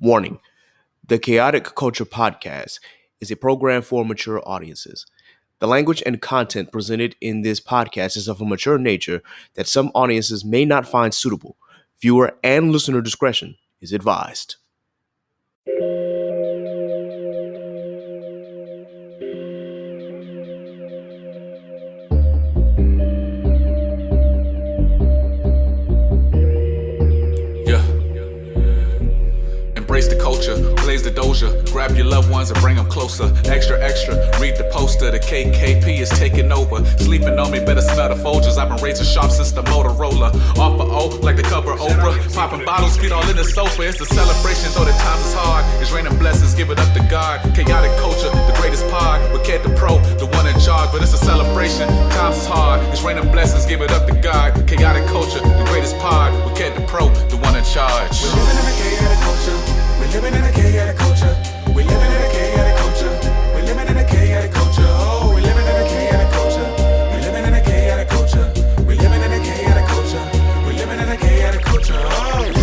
Warning: the Chaotic Culture Podcast is a program for mature audiences. The language and content presented in this podcast is of a mature nature that some audiences may not find suitable. Viewer and listener discretion is advised. Yeah. Embrace the culture, blaze the doja. Grab your loved ones and bring them closer. Extra, extra, read the poster. The KKP is taking over. Sleeping on me, better smell the Folgers. I've been razor sharp since the Motorola. Off for O, like the cover Oprah. Popping bottles, feet all in the sofa. It's a celebration, though the times is hard. It's raining blessings, give it up to God. Chaotic culture, the greatest pod. With Ked the Pro, the one in charge. But it's a celebration, times is hard. It's raining blessings, give it up to God. Chaotic culture, the greatest pod. With Ked the Pro, the one in charge. We're living in a chaotic culture. We're living in a chaotic culture. We're living in a chaotic culture. We're living in a chaotic culture. Oh, we're living in a chaotic culture. We're living in a chaotic culture. We're living in a chaotic culture. We're living in a chaotic culture. Oh, we're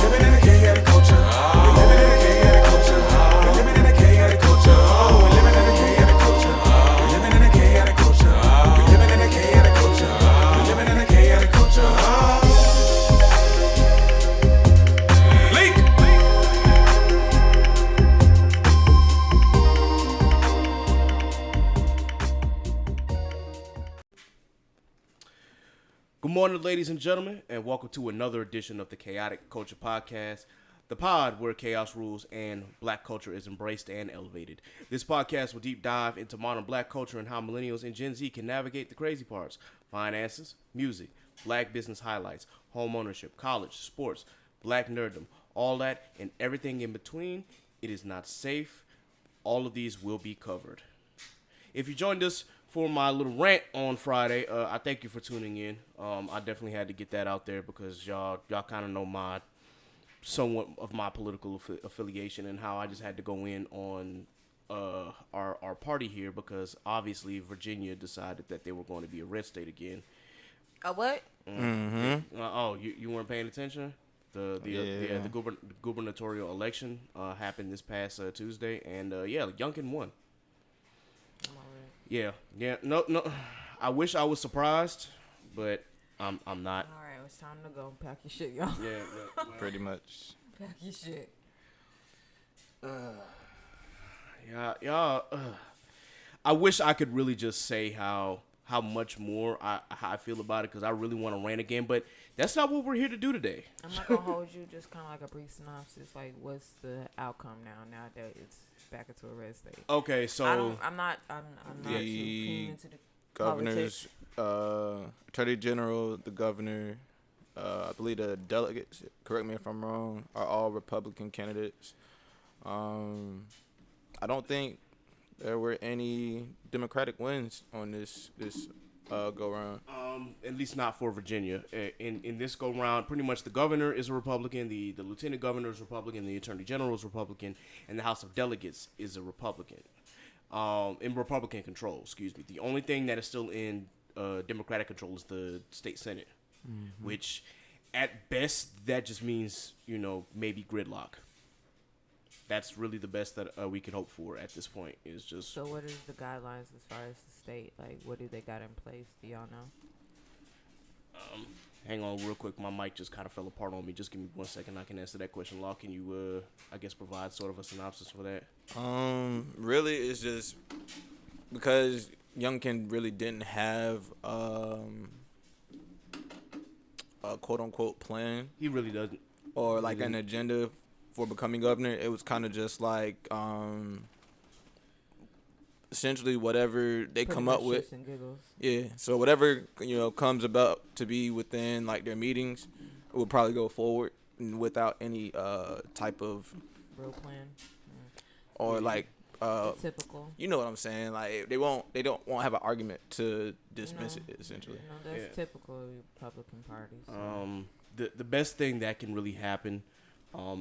living in a chaotic culture. We're living in a chaotic culture. We're living in a chaotic culture. We're living in a chaotic culture. Oh, we're living in a chaotic culture. We're living in a chaotic culture. We're living in a chaotic culture. We're living in a chaotic culture. Good morning, ladies and gentlemen, and welcome to another edition of the Chaotic Culture Podcast, the pod where chaos rules and black culture is embraced and elevated. This podcast will deep dive into modern black culture and how millennials and Gen Z can navigate the crazy parts: finances, music, black business highlights, home ownership, college, sports, black nerddom, all that and everything in between. It is not safe. All of these will be covered. If you joined us for my little rant on Friday, I thank you for tuning in. I definitely had to get that out there because y'all kind of know somewhat of my political affiliation and how I just had to go in on our party here because obviously Virginia decided that they were going to be a red state again. A what? You weren't paying attention? The gubernatorial election happened this past Tuesday, and Youngkin won. Yeah. No. I wish I was surprised, but I'm not. All right, it's time to go. Pack your shit, y'all. Yeah. Pretty much. Pack your shit. I wish I could really just say how much more I feel about it because I really want to rant again, but that's not what we're here to do today. I'm not gonna hold you. Just kind of like a brief synopsis. Like, what's the outcome now that it's back into a red state? Okay, so I'm not too keen into the governors, politics. attorney general, the governor, I believe the delegates, correct me if I'm wrong, are all Republican candidates. I don't think there were any Democratic wins on this go round. At least not for Virginia. In this go round, pretty much the governor is a Republican, the lieutenant governor is Republican, the attorney general is Republican, and the House of Delegates is a Republican. In Republican control, excuse me. The only thing that is still in Democratic control is the state Senate, which at best that just means, maybe gridlock. That's really the best that we can hope for at this point. Is just. So what is the guidelines as far as the state? Like, what do they got in place? Do y'all know? Hang on real quick. My mic just kind of fell apart on me. Just give me 1 second. I can answer that question. Law, can you, provide sort of a synopsis for that? Really, it's just because Youngkin really didn't have a quote-unquote plan. He really doesn't. Or like an agenda for becoming governor. It was kind of just like essentially whatever they come up with. And giggles. Yeah. So whatever comes about to be within like their meetings, it will probably go forward without any type of Real plan. or like Typical. You know what I'm saying? Like they don't have an argument to dismiss it essentially. That's typical of Republican parties. The best thing that can really happen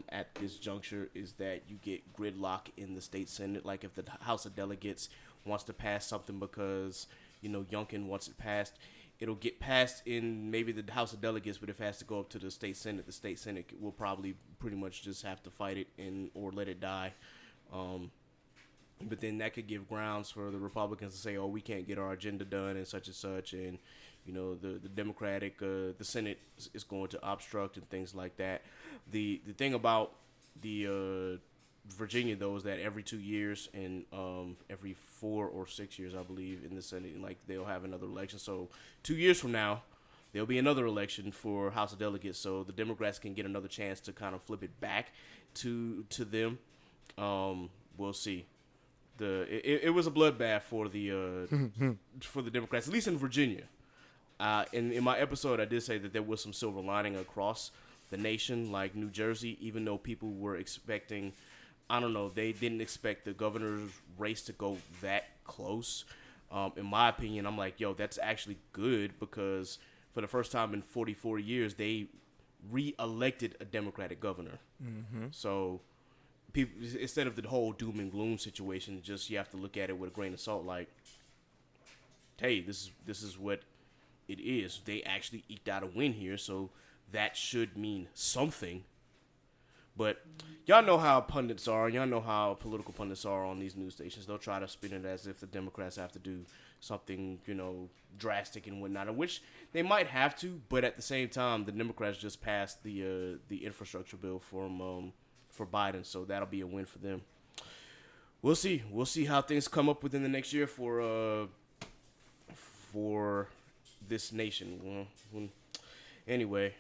at this juncture is that you get gridlock in the state Senate. Like if the House of Delegates wants to pass something because Youngkin wants it passed, it'll get passed in maybe the House of Delegates, but if it has to go up to the state Senate will probably pretty much just have to fight it or let it die. But then that could give grounds for the Republicans to say, "Oh, we can't get our agenda done and such," and the Democratic, the Senate is going to obstruct and things like that. The thing about the Virginia though is that every 2 years and every 4 or 6 years, I believe, in the Senate, like they'll have another election. So 2 years from now, there'll be another election for House of Delegates. So the Democrats can get another chance to kind of flip it back to them. We'll see. It was a bloodbath for the Democrats, at least in Virginia. In my episode, I did say that there was some silver lining across the nation, like New Jersey, even though people were expecting, I don't know, they didn't expect the governor's race to go that close. In my opinion, I'm like, yo, that's actually good because for the first time in 44 years, they re-elected a Democratic governor. Mm-hmm. So people, instead of the whole doom and gloom situation, just you have to look at it with a grain of salt. Like, hey, this is what it is. They actually eked out a win here, so that should mean something. But y'all know how pundits are. Y'all know how political pundits are on these news stations. They'll try to spin it as if the Democrats have to do something, drastic and whatnot, which they might have to. But at the same time, the Democrats just passed the infrastructure bill for Biden, so that'll be a win for them. We'll see. We'll see how things come up within the next year for this nation. Anyway,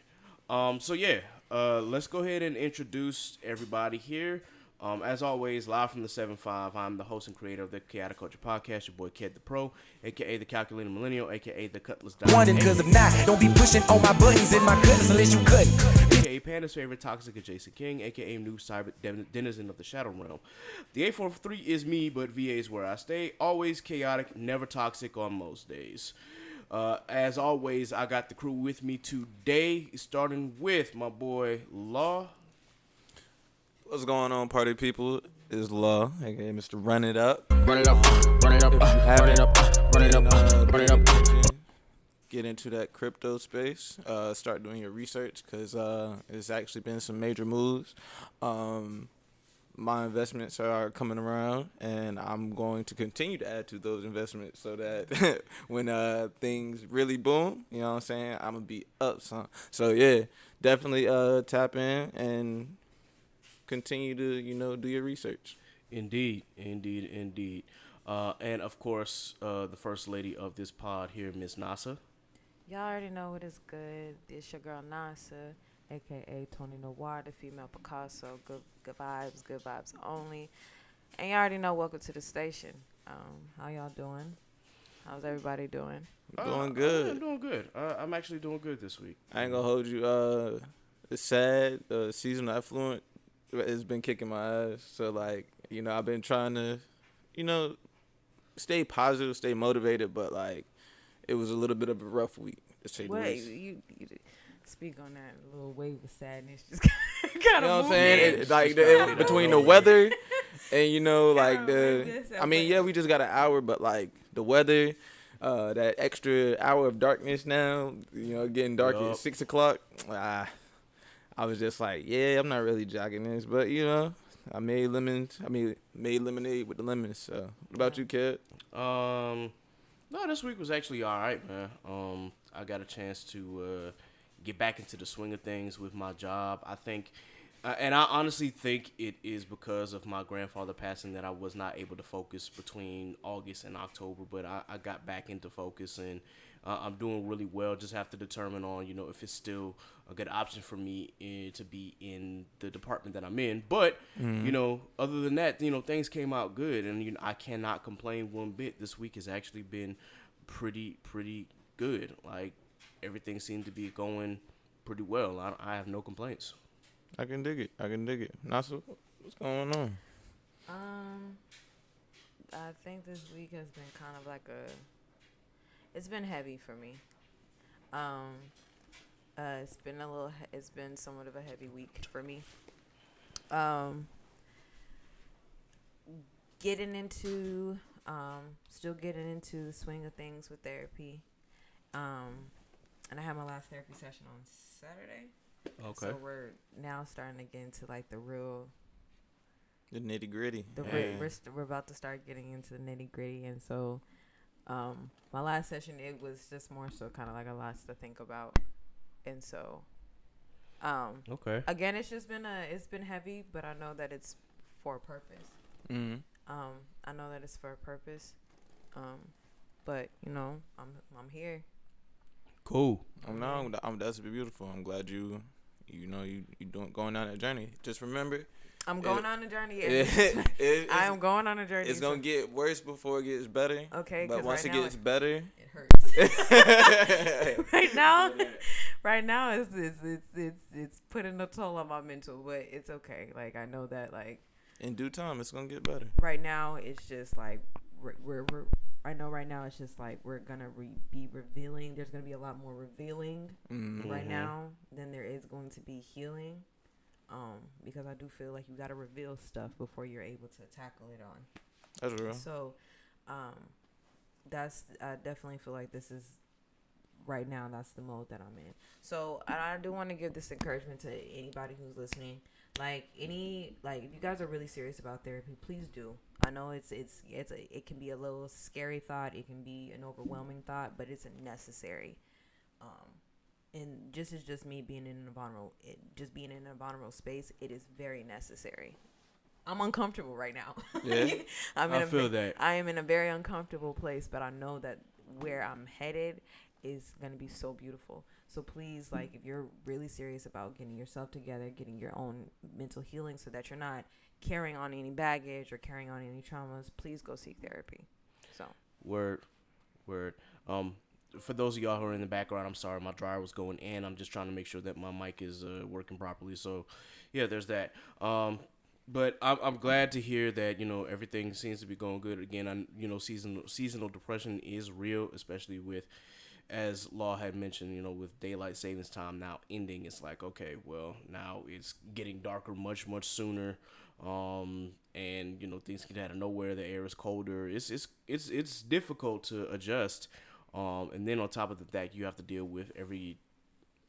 so yeah, let's go ahead and introduce everybody here. As always, live from the 7-5, I'm the host and creator of the Chaotic Culture Podcast, your boy Ked the Pro, a.k.a. the Calculating Millennial, a.k.a. the Cutlass Diamond. Wanted because if not, don't be pushing on my buttons in my cutlass unless you couldn't. A.k.a. Panda's favorite toxic adjacent king, a.k.a. new cyber denizen of the Shadow Realm. The 843 is me, but VA is where I stay. Always chaotic, never toxic on most days. As always, I got the crew with me today, starting with my boy Law. What's going on, party people? Is Law, aka Mr. Run It Up. Run it up, run it up, run it up, run it up, run it up. Get into that crypto space. Start doing your research because it's actually been some major moves. My investments are coming around, and I'm going to continue to add to those investments so that when things really boom, you know what I'm saying, I'm going to be up some. So, yeah, definitely tap in and continue to, do your research. Indeed. And, of course, the first lady of this pod here, Miss Nasa. Y'all already know what is good. This your girl Nasa, a.k.a. Tony Noir, the female Picasso. Good vibes only. And you already know, welcome to the station. How y'all doing? How's everybody doing? Doing good. I'm doing good. I'm actually doing good this week. I ain't gonna hold you. It's sad. Seasonal effluent has been kicking my ass. So, like, I've been trying to, stay positive, stay motivated, but, like, it was a little bit of a rough week, to say the least. You speak on that little wave of sadness. Just kind of, you know what I'm saying? Between the weather and, we just got an hour, but, like, the weather, that extra hour of darkness now, getting dark at 6 o'clock, I was just like, yeah, I'm not really jogging this, but, I made lemonade with the lemons. So, what about you, kid? No, this week was actually all right, man. I got a chance to get back into the swing of things with my job. I think, and I honestly think it is because of my grandfather passing that I was not able to focus between August and October, but I got back into focus, and I'm doing really well. Just have to determine on, if it's still a good option for me to be in the department that I'm in. But, other than that, things came out good, and I cannot complain one bit. This week has actually been pretty good. Like, everything seemed to be going pretty well. I have no complaints. I can dig it. Nasa, what's going on? I think this week has been kind of like it's been heavy for me. It's been somewhat of a heavy week for me. Still getting into the swing of things with therapy, And I had my last therapy session on Saturday. Okay. So we're now starting to get into like the nitty gritty. We're about to start getting into the nitty gritty, and so my last session, it was just more so kind of like a lot to think about, and so Okay. again, it's been heavy, but I know that it's for a purpose. Mm-hmm. I know that it's for a purpose, but I'm here. Cool. That's beautiful. I'm glad you going on that journey. Just remember, I'm going on a journey. I am going on a journey. It's gonna get worse before it gets better. Okay, but once right it gets better, it hurts. right now, it's putting a toll on my mental, but it's okay. Like I know that, like in due time, it's gonna get better. Right now, it's just like I know right now it's just like we're gonna be revealing. There's gonna be a lot more revealing right now than there is going to be healing. Because I do feel like you gotta reveal stuff before you're able to tackle it on. That's real. So, I definitely feel like this is right now. That's the mode that I'm in. So I do want to give this encouragement to anybody who's listening. Like if you guys are really serious about therapy, please do. I know it can be a little scary thought. It can be an overwhelming thought, but it's necessary. And just me being in a vulnerable space, it is very necessary. I'm uncomfortable right now. Yeah, I feel that. I am in a very uncomfortable place, but I know that where I'm headed is going to be so beautiful. So please, like, if you're really serious about getting yourself together, getting your own mental healing so that you're not carrying on any baggage or carrying on any traumas, please go seek therapy. So Word. For those of y'all who are in the background, I'm sorry, my dryer was going in. I'm just trying to make sure that my mic is working properly. So, yeah, there's that. But I'm glad to hear that everything seems to be going good again. Seasonal depression is real, especially with, as Law had mentioned, with daylight savings time now ending. It's like, okay, well, now it's getting darker much sooner. And things get out of nowhere. The air is colder. It's difficult to adjust. And then on top of that, you have to deal with every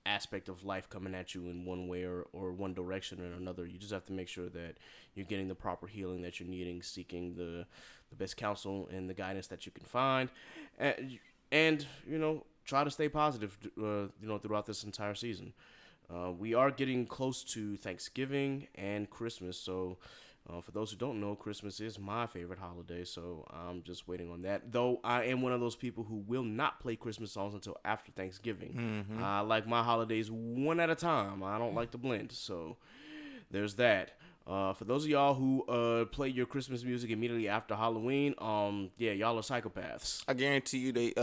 aspect of life coming at you in one way or one direction or another. You just have to make sure that you're getting the proper healing that you're needing, seeking the best counsel and the guidance that you can find, and try to stay positive throughout this entire season. We are getting close to Thanksgiving and Christmas, so for those who don't know, Christmas is my favorite holiday, so I'm just waiting on that. Though I am one of those people who will not play Christmas songs until after Thanksgiving. I like my holidays one at a time. I don't like to blend, so there's that. For those of y'all who play your Christmas music immediately after Halloween, y'all are psychopaths. I guarantee you they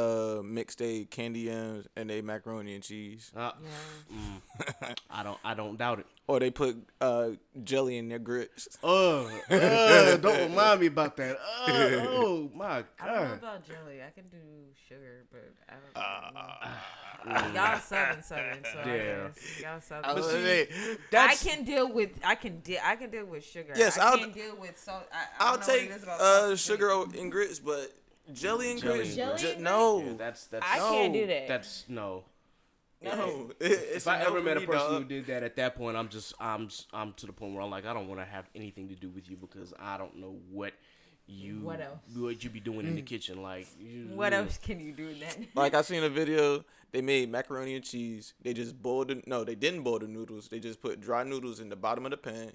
mix they candy yams and they macaroni and cheese. I don't doubt it. Or they put jelly in their grits. Don't remind me about that. Oh my God. I don't know about jelly. I can do sugar, but I don't know. Y'all Southern, so yeah. Y'all Southern. I can deal with sugar. Yes, I can't deal with salt. I'll take sugar and grits, but jelly and grits. No, yeah, that's I can't do that. That's no. No. If I ever met a person who did that, at that point, I'm to the point where I'm like, I don't want to have anything to do with you because I don't know what you be doing in the kitchen. Like, what else can you do then? Like, I seen a video. They made macaroni and cheese. They just they didn't boil the noodles. They just put dry noodles in the bottom of the pan,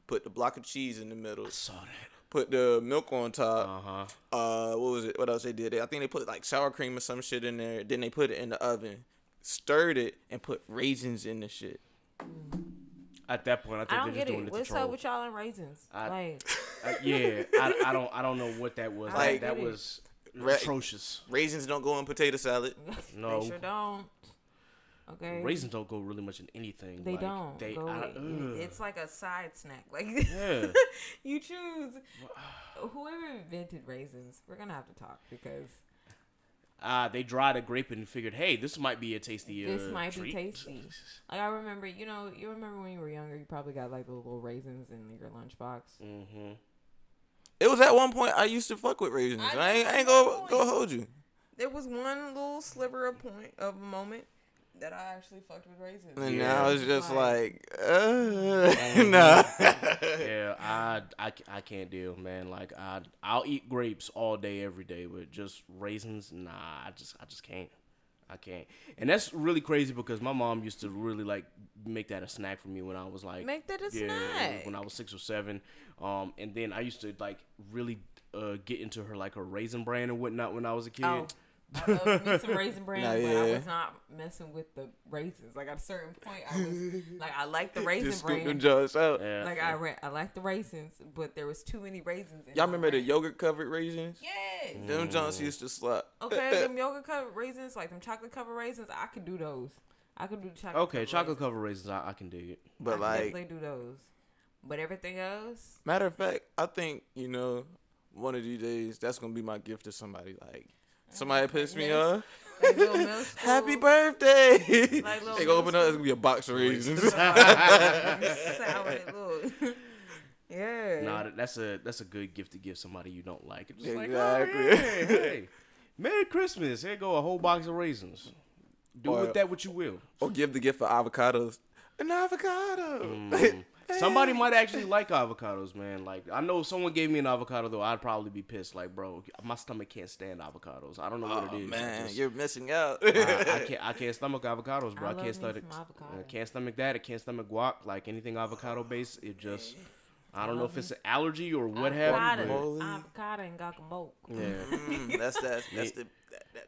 put the block of cheese in the middle. I saw that. Put the milk on top. What was it? What else they did? I think they put like sour cream or some shit in there. Then they put it in the oven, stirred it, and put raisins in the shit. At that point, I think they're just doing it to What's troll. up with y'all and raisins? I don't know what that was. Like, that was atrocious. Raisins don't go in potato salad. No, they sure don't. Okay. Raisins don't go really much in anything. They like, don't. It's like a side snack. Like, yeah. You choose. Whoever invented raisins, we're gonna have to talk because they dried a grape and figured, hey, this might be a tasty This might treat. be tasty. Like, I remember, you remember when you were younger, you probably got like the little raisins in your lunchbox. Mm-hmm. It was at one point I used to fuck with raisins. I ain't gonna hold you. There was one little sliver of a moment that I actually fucked with raisins. And Yeah. now it's just like, nah. Yeah, I can't deal, man. Like I'll eat grapes all day, every day, but just raisins, nah. I just can't. I can't. And that's really crazy because my mom used to really like make that a snack for me when I was like Make that a snack. when I was 6 or 7. And then I used to like really get into her raisin bran and whatnot when I was a kid. Oh. I love me some raisin bran, Nah, but yeah. I was not messing with the raisins. Like at a certain point, I was like, I like the raisin Just scoop them bran. jars out. Yeah. Like I like the raisins, but there was too many raisins. In Y'all my remember the bran. yogurt covered raisins? Yes. Them Johnson used to slap. Okay, them yogurt covered raisins, like them chocolate covered raisins, I could do those. I could do chocolate. Okay, chocolate covered raisins, I can dig it. But I could like, definitely do those. But everything else, matter of fact, I think, one of these days that's gonna be my gift to somebody. Like, somebody pissed me off. like little middle school, Happy birthday! Like little They gonna open middle up, it's gonna be a box of raisins. salad, look. Yeah. Nah, that's a good gift to give somebody you don't like. It's just Exactly. like, oh, yeah, hey, Merry Christmas. Here go a whole box of raisins. Do Or- with that what you will. Or give the gift for avocados. An avocado. Somebody might actually like avocados, man. Like, I know if someone gave me an avocado, though, I'd probably be pissed. Like, bro, my stomach can't stand avocados. I don't know what Oh it is. man, you're missing out. I can't stomach avocados, bro. I I love can't me stomach. some avocado. I can't stomach that. I can't stomach guac. Like anything avocado based, it just. I don't know if it's an allergy or what have you. Guacamole. Avocado and guacamole. but- Yeah. That's that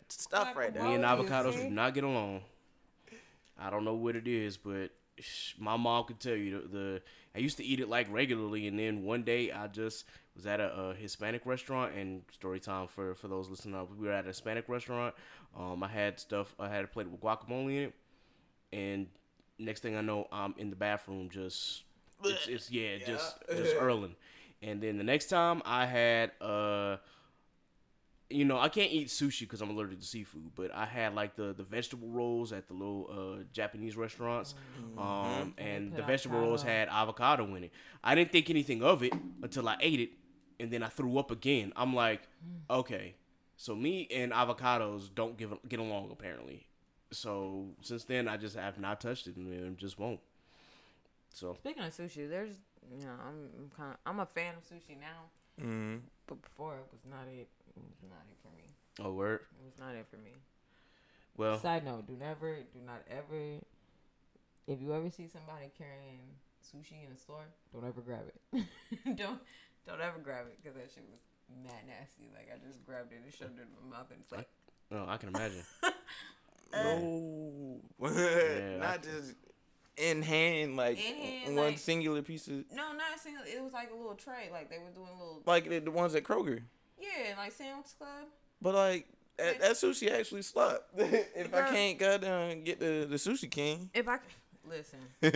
stuff right there. Me and Oh, you avocados see? do not get along. I don't know what it is, but my mom could tell you the I used to eat it like regularly, and then one day I just was at a Hispanic restaurant, and story time for those listening up. We were at a Hispanic restaurant. I had a plate with guacamole in it, and next thing I know, I'm in the bathroom just earling. And then the next time I had I can't eat sushi because I'm allergic to seafood, but I had like the vegetable rolls at the little Japanese restaurants, and the vegetable rolls had avocado in it. I didn't think anything of it until I ate it, and then I threw up again. I'm like, okay, so me and avocados don't get along apparently. So since then, I just have not touched it and just won't. So Speaking of sushi, there's I'm a fan of sushi now, but before it was not it. It was not it for me. oh word. It was not it for me. Well, Side note: do not ever. If you ever see somebody carrying sushi in a store, don't ever grab it. don't ever grab it because that shit was mad nasty. Like I just grabbed it and shoved it in my mouth and it's like, I can imagine. No. Yeah, Not just in hand, like In hand, one like- singular piece of, no, not single. It was like a little tray. Like they were doing little, like the ones at Kroger. yeah, like Sam's Club. But like that sushi actually slap. If I Girl. can't goddamn get the Sushi King. If I listen, And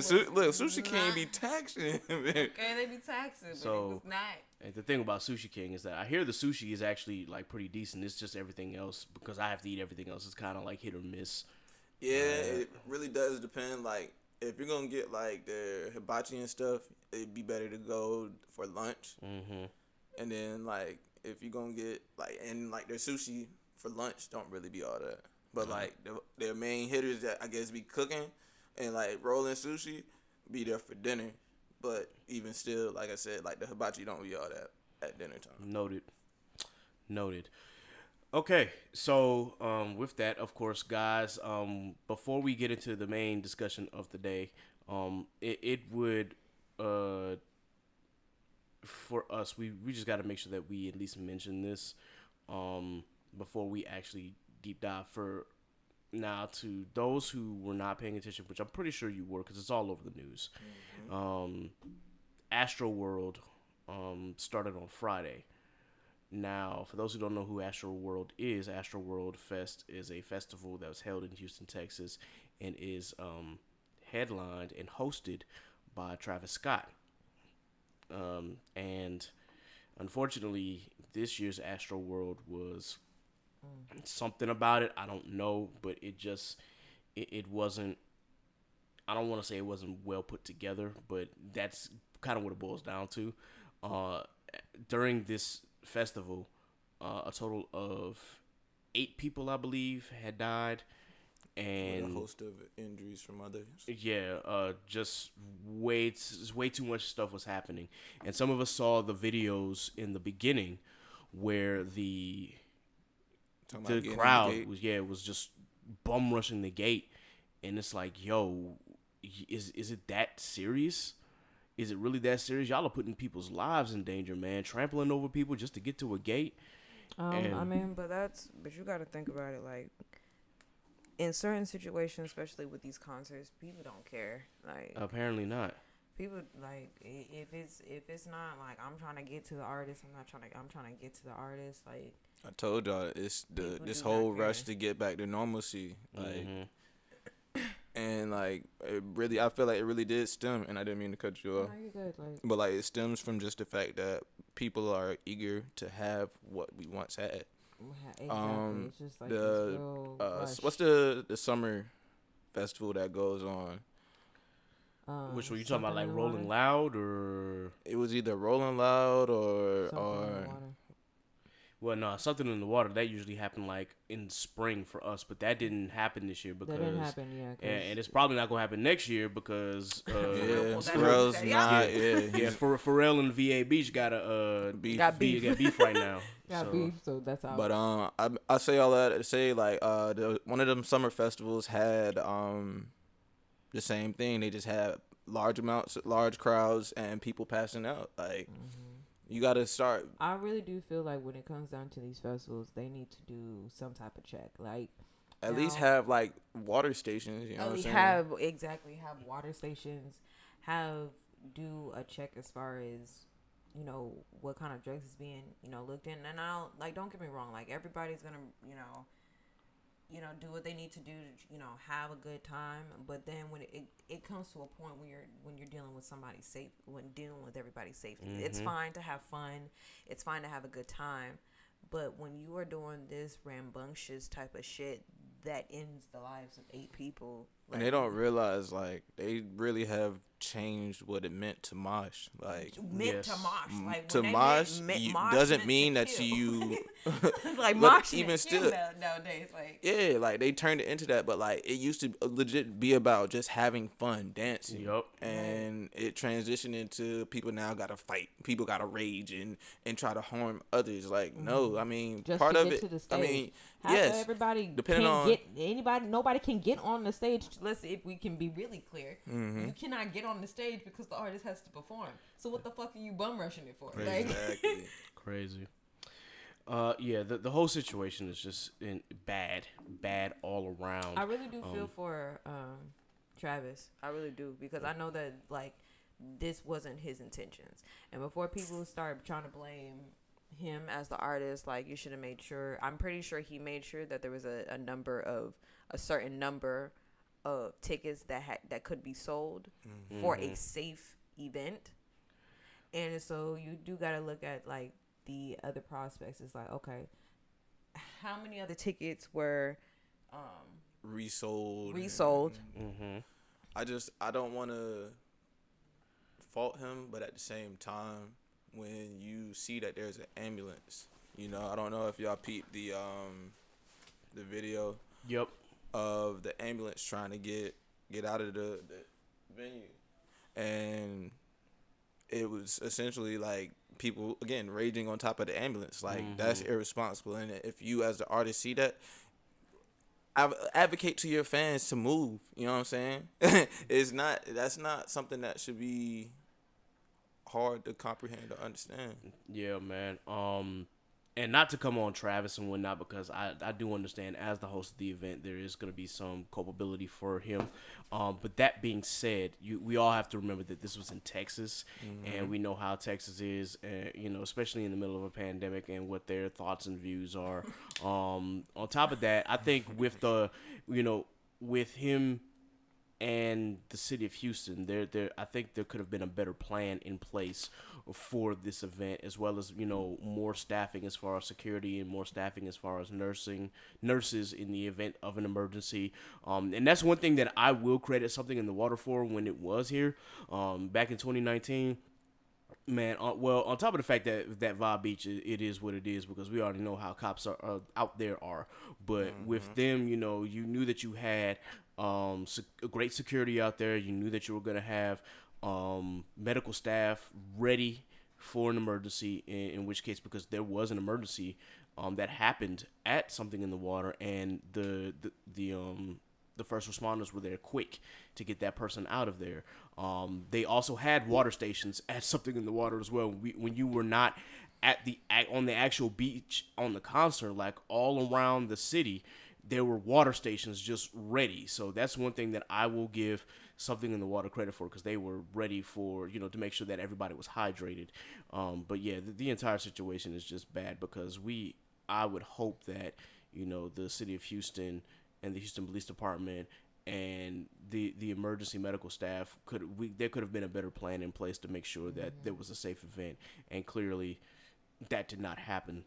shit look, was Sushi King not- be taxing. okay, they be taxing, but So- it was not. And the thing about Sushi King is that I hear the sushi is actually like pretty decent. It's just everything else, because I have to eat everything else. It's kind of like hit or miss. Yeah, it really does depend. Like, if you're gonna get like the hibachi and stuff, it'd be better to go for lunch. Mm-hmm. And then like if you're gonna get like their sushi for lunch don't really be all that. But like their main hitters that I guess be cooking and like rolling sushi be there for dinner. But even still, like I said, like the hibachi don't be all that at dinner time. Noted. Okay, so with that, of course, guys, before we get into the main discussion of the day, it would for us, we just got to make sure that we at least mention this before we actually deep dive. For now, to those who were not paying attention, which I'm pretty sure you were because it's all over the news, Astro World started on Friday. Now, for those who don't know who Astro World Fest is a festival that was held in Houston, Texas, and is headlined and hosted by Travis Scott. And unfortunately, this year's Astro World was something about it. I don't know, but it wasn't. I don't want to say it wasn't well put together, but that's kind of what it boils down to. During this festival, a total of 8 people, I believe, had died. And with a host of injuries from others. Yeah, just way too much stuff was happening, and some of us saw the videos in the beginning where the crowd was just bum rushing the gate, and it's like, yo, is it that serious? Is it really that serious? Y'all are putting people's lives in danger, man. Trampling over people just to get to a gate. I mean, but you got to think about it, like, in certain situations, especially with these concerts, people don't care. Like, apparently not. People, like, if it's not like I'm trying to get to the artist, I'm trying to get to the artist. Like, I told y'all, it's this whole rush to get back to normalcy. Like, and like, I feel like it really did stem. And I didn't mean to cut you off. no, you're good. Like, But like, it stems from just the fact that people are eager to have what we once had. exactly. It's just like this real rush. What's the summer festival that goes on? Which one you talking about, like Something in the Rolling Water? Loud or? It was either Rolling Loud Something in the Water. Well, no, Something in the Water, that usually happened like in spring for us, but that didn't happen this year because That didn't happen, yeah. 'Cause and it's probably not gonna happen next year because Pharrell's not. yeah, Pharrell and VA Beach got a Got beef. got beef right now. got so. beef, so that's how. But I say all that to say, like, one of them summer festivals had the same thing. They just had large crowds and people passing out. Like, you got to start. I really do feel like when it comes down to these festivals, they need to do some type of check. Like, At least have like water stations. You know what I'm saying? have water stations. Do a check as far as, you know, what kind of drugs is being, you know, looked in. And don't get me wrong, like, everybody's gonna, you know, do what they need to do to, you know, have a good time. But then when it comes to a point when you're dealing with somebody's safe, when dealing with everybody's safety, it's fine to have fun, it's fine to have a good time. But when you are doing this rambunctious type of shit that ends the lives of 8 people, like, and they don't realize, like, they really have changed what it meant to mosh. Like, to mosh. Like, to when they mosh, mosh doesn't meant mean to that kill. you like, but mosh even meant still- kill nowadays. Like, yeah, like, they turned it into that. But like, it used to legit be about just having fun, dancing. Yup. And it transitioned into people now gotta fight, people gotta rage and try to harm others. Like, no, I mean, just part to of get it, to the I stage. mean, Half of yes, everybody depending can't on nobody can get on the stage. Let's if we can be really clear, you cannot get on the stage because the artist has to perform. So what the fuck are you bum rushing it for? Like, exactly. Crazy. Yeah, the whole situation is just bad all around. I really do feel for Travis. I really do, because I know that, like, this wasn't his intentions. And before people start trying to blame him as the artist, like, you should have made sure. I'm pretty sure he made sure that there was a certain number of tickets that could be sold for a safe event. And so you do got to look at, like, the other prospects. It's like, okay, how many other tickets were resold? I don't want to fault him, but at the same time, when you see that there's an ambulance, you know, I don't know if y'all peeped the video. Yep. Of the ambulance trying to get out of the venue, and it was essentially like people again raging on top of the ambulance. Like, that's irresponsible. And if you as the artist see that, advocate to your fans to move. You know what I'm saying? That's not something that should be hard to comprehend or understand. Yeah, man. And not to come on Travis and whatnot, because I do understand as the host of the event there is going to be some culpability for him. But that being said, we all have to remember that this was in Texas, and we know how Texas is, you know, especially in the middle of a pandemic, and what their thoughts and views are. On top of that, I think with with him and the city of Houston, I think there could have been a better plan in place for this event, as well as, you know, more staffing as far as security and more staffing as far as nurses in the event of an emergency. And that's one thing that I will credit Something in the Water for when it was here back in 2019. Man, well, on top of the fact that Vibe Beach, it is what it is because we already know how cops are out there are. But with them, you know, you knew that you had a great security out there. You knew that you were going to have medical staff ready for an emergency, in which case, because there was an emergency that happened at Something in the Water, and the first responders were there quick to get that person out of there. They also had water stations at Something in the Water as well. When you were not on the actual beach on the concert, like all around the city, there were water stations just ready. So that's one thing that I will give Something in the Water credit for, because they were ready for, you know, to make sure that everybody was hydrated. But yeah, the entire situation is just bad because I would hope that, you know, the city of Houston and the Houston Police Department and the emergency medical staff there could have been a better plan in place to make sure that there was a safe event, and clearly that did not happen.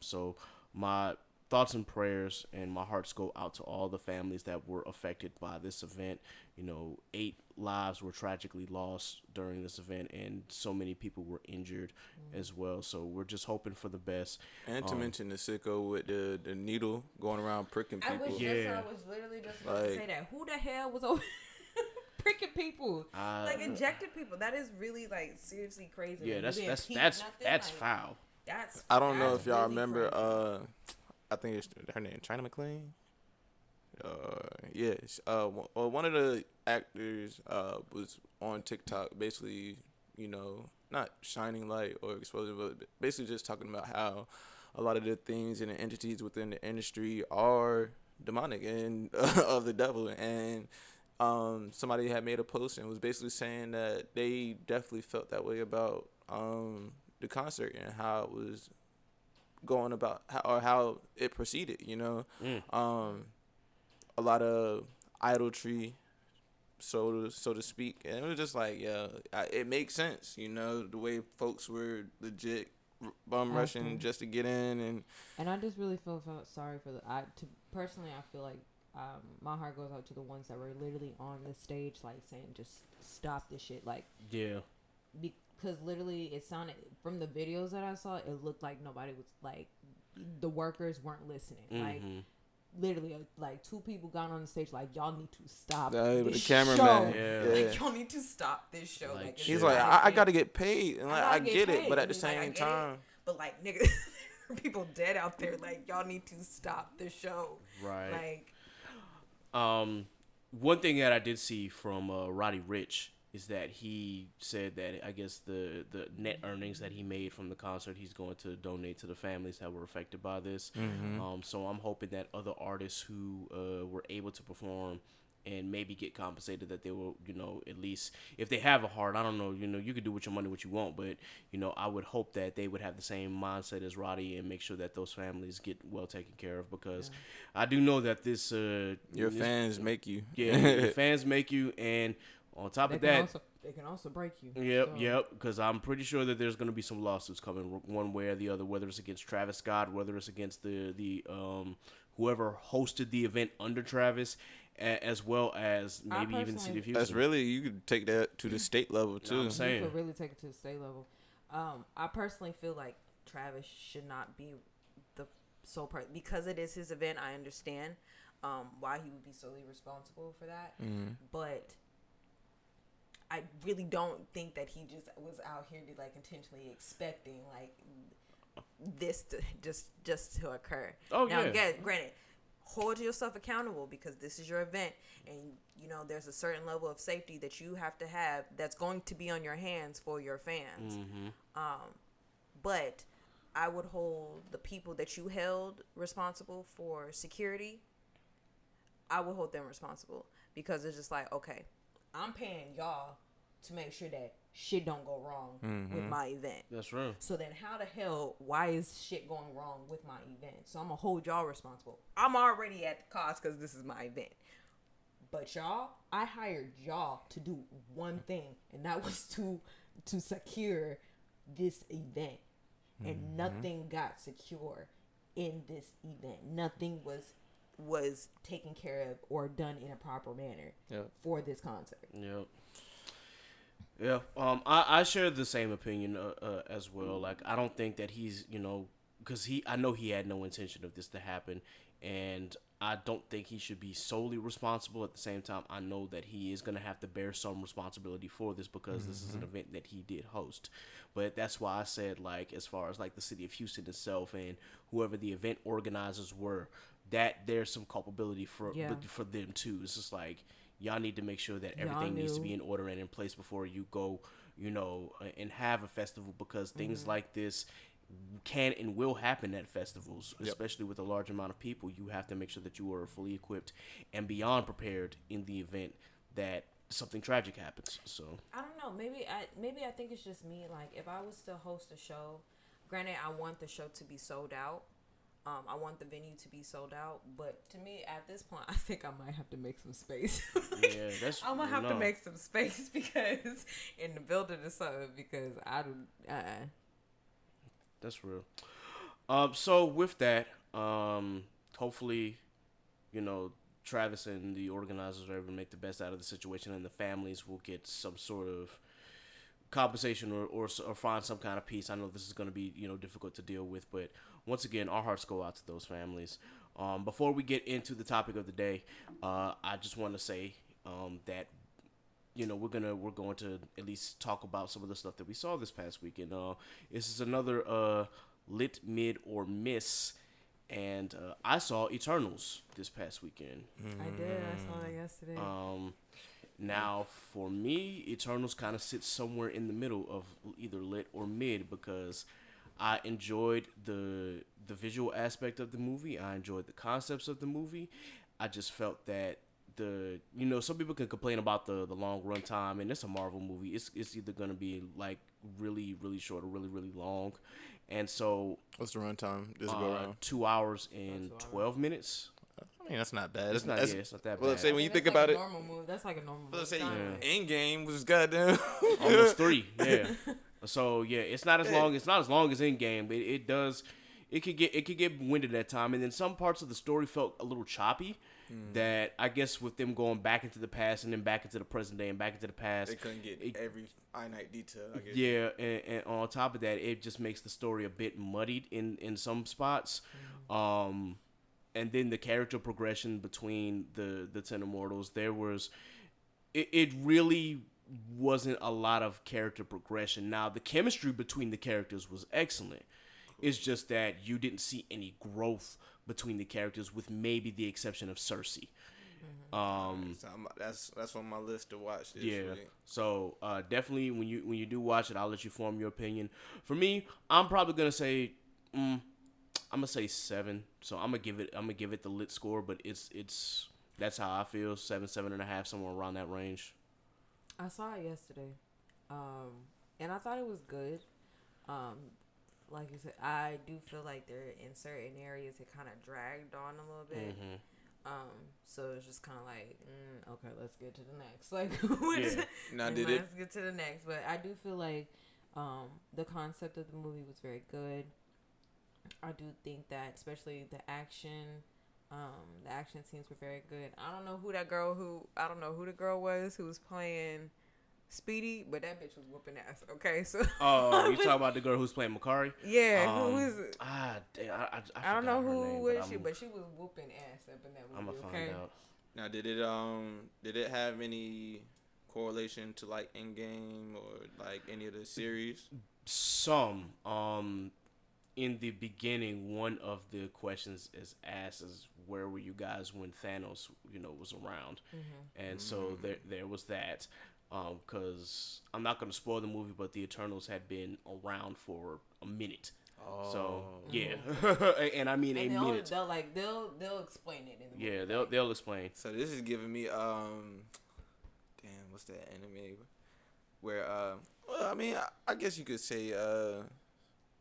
So my thoughts and prayers and my hearts go out to all the families that were affected by this event. You know, 8 lives were tragically lost during this event, and so many people were injured as well. So we're just hoping for the best. And to mention the sicko with the needle going around pricking people. I was literally just about to say that. Who the hell was over pricking people? Like injected people. That is really like seriously crazy. Yeah, like, that's like, foul. I don't know if y'all really remember. crazy. I think it's her name, China McClain. Yes. One of the actors was on TikTok, basically, you know, not shining light or exposing, but basically just talking about how a lot of the things and the entities within the industry are demonic and of the devil. And somebody had made a post and was basically saying that they definitely felt that way about the concert and how it was going about how it proceeded, you know. A lot of idolatry, so to speak, and it was just like, yeah, it makes sense, you know, the way folks were legit bum rushing just to get in, and I just really feel sorry for personally, I feel like my heart goes out to the ones that were literally on the stage, like saying, just stop this shit, like, yeah, because literally it sounded, from the videos that I saw, it looked like nobody was, like, the workers weren't listening, like. Literally, like 2 people got on the stage, like, y'all need to stop this the cameraman. show. Like, y'all need to stop this show. Like, he's like, I gotta get paid, and like, I get it, but at the same time, but like, nigga, people dead out there. Like, y'all need to stop the show. Right. Like, one thing that I did see from Roddy Ricch is that he said that, I guess, the net earnings that he made from the concert, he's going to donate to the families that were affected by this. So I'm hoping that other artists who were able to perform and maybe get compensated, that they will, you know, at least if they have a heart, I don't know, you know, you can do with your money what you want, but, you know, I would hope that they would have the same mindset as Roddy and make sure that those families get well taken care of, because I do know that this your fans make you. Yeah, your fans make you, and on top of that, they can also break you. Yep. Because I'm pretty sure that there's going to be some lawsuits coming one way or the other, whether it's against Travis Scott, whether it's against the whoever hosted the event under Travis, as well as maybe even the city of Houston. That's really, you could take that to the state level too. I'm saying, you could really take it to the state level. I personally feel like Travis should not be the sole person, because it is his event. I understand why he would be solely responsible for that, but I really don't think that he just was out here to, like, intentionally expecting, like, this to just to occur. Now, granted, hold yourself accountable, because this is your event, and, you know, there's a certain level of safety that you have to have that's going to be on your hands for your fans. But I would hold the people that you held responsible for security, I would hold them responsible, because it's just like, okay, I'm paying y'all to make sure that shit don't go wrong with my event. That's right. So then how the hell, why is shit going wrong with my event? So I'm going to hold y'all responsible. I'm already at the cost because this is my event. But y'all, I hired y'all to do one thing, and that was to secure this event. And nothing got secure in this event. Nothing was taken care of or done in a proper manner for this concert. Yep. Yeah, I share the same opinion as well. Like, I don't think that he's, because I know he had no intention of this to happen, and I don't think he should be solely responsible. At the same time, I know that he is gonna have to bear some responsibility for this because this is an event that he did host. But that's why I said, like, as far as like the city of Houston itself and whoever the event organizers were, that there's some culpability for them too. It's just like, y'all need to make sure that everything needs to be in order and in place before you go, and have a festival, because things like this can and will happen at festivals, especially with a large amount of people. You have to make sure that you are fully equipped and beyond prepared in the event that something tragic happens. So I don't know. Maybe I think it's just me. Like, if I was to host a show, granted, I want the show to be sold out. I want the venue to be sold out, but to me, at this point, I think I might have to make some space. I'm gonna have to make some space because in the building or something, because I don't. That's real. So with that, hopefully, Travis and the organizers are able to make the best out of the situation, and the families will get some sort of compensation or find some kind of peace. I know this is going to be difficult to deal with, but once again, our hearts go out to those families. Before we get into the topic of the day, I just want to say that we're going to at least talk about some of the stuff that we saw this past weekend. This is another lit, mid, or miss, and I saw Eternals this past weekend. I did. I saw it yesterday. Now, for me, Eternals kind of sits somewhere in the middle of either lit or mid, because I enjoyed the visual aspect of the movie. I enjoyed the concepts of the movie. I just felt that some people can complain about the long run time, and it's a Marvel movie. It's either going to be like really, really short or really, really long. And so, what's the run time? This go around 2 hours and 12 minutes. I mean, that's not bad. It's not that bad. Well, say when you think like about a it, normal move. That's like a normal movie. Let's say Endgame was goddamn almost 3. Yeah. So yeah, it's not as long. It's not as long as Endgame, but it could get winded at time, and then some parts of the story felt a little choppy. That I guess with them going back into the past and then back into the present day and back into the past, they couldn't get every finite detail. I guess. Yeah, and on top of that, it just makes the story a bit muddied in some spots. And then the character progression between the 10 Immortals, it really wasn't a lot of character progression. Now, the chemistry between the characters was excellent. It's just that you didn't see any growth between the characters, with maybe the exception of Cersei. So that's on my list to watch this week. So definitely when you do watch it, I'll let you form your opinion. For me, I'm probably gonna say I'm gonna say 7. So I'm gonna give it the lit score, but it's that's how I feel, 7.5, somewhere around that range. I saw it yesterday, and I thought it was good. Like you said, I do feel like they're in certain areas it kind of dragged on a little bit. So it's just kind of like, okay, let's get to the next. Like, let's get to the next. But I do feel like the concept of the movie was very good. I do think that, especially the action scenes were very good. I don't know who the girl was who was playing Speedy, but that bitch was whooping ass. Okay, so you talking about the girl who's playing Makari? Yeah, who is it? I don't know who was she, but she was whooping ass up in that movie. I'm gonna find out. Now, did it have any correlation to like Endgame or like any of the series? Some. In the beginning, one of the questions is asked is, where were you guys when Thanos, was around? And so there was that. Because I'm not going to spoil the movie, but the Eternals had been around for a minute. So yeah, and I mean a minute. They'll explain it in the movie. Yeah, they'll explain. So this is giving me what's that anime where well, I mean, I guess you could say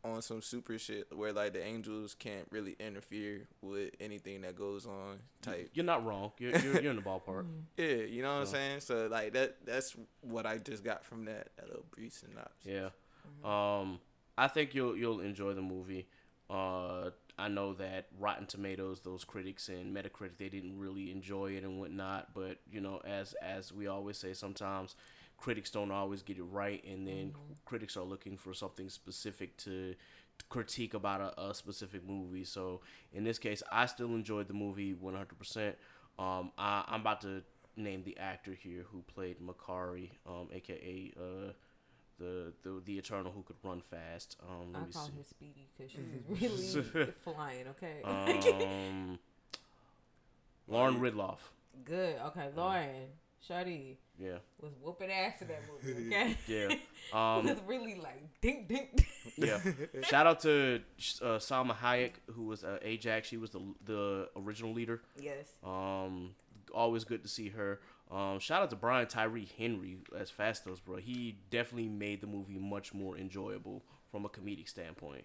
on some super shit where like the angels can't really interfere with anything that goes on type. You're not wrong. You're in the ballpark. Yeah, you know what I'm saying? So like that's what I just got from that little brief synopsis. Yeah. I think you'll enjoy the movie. I know that Rotten Tomatoes, those critics and Metacritic, they didn't really enjoy it and whatnot, but as we always say, sometimes critics don't always get it right, and then critics are looking for something specific to critique about a specific movie. So in this case, I still enjoyed the movie 100%. I'm about to name the actor here who played Makari, aka the Eternal who could run fast. Let me call see. her Speedy because she was really flying. Okay. Lauren Ridloff. Good. Okay, Lauren. Shawty Yeah. was whooping ass in that movie. Okay. Yeah. It was really like dink dink. Yeah. Shout out to Salma Hayek, who was Ajax. She was the original leader. Yes. Always good to see her. Shout out to Brian Tyree Henry as Fastos, bro. He definitely made the movie much more enjoyable from a comedic standpoint.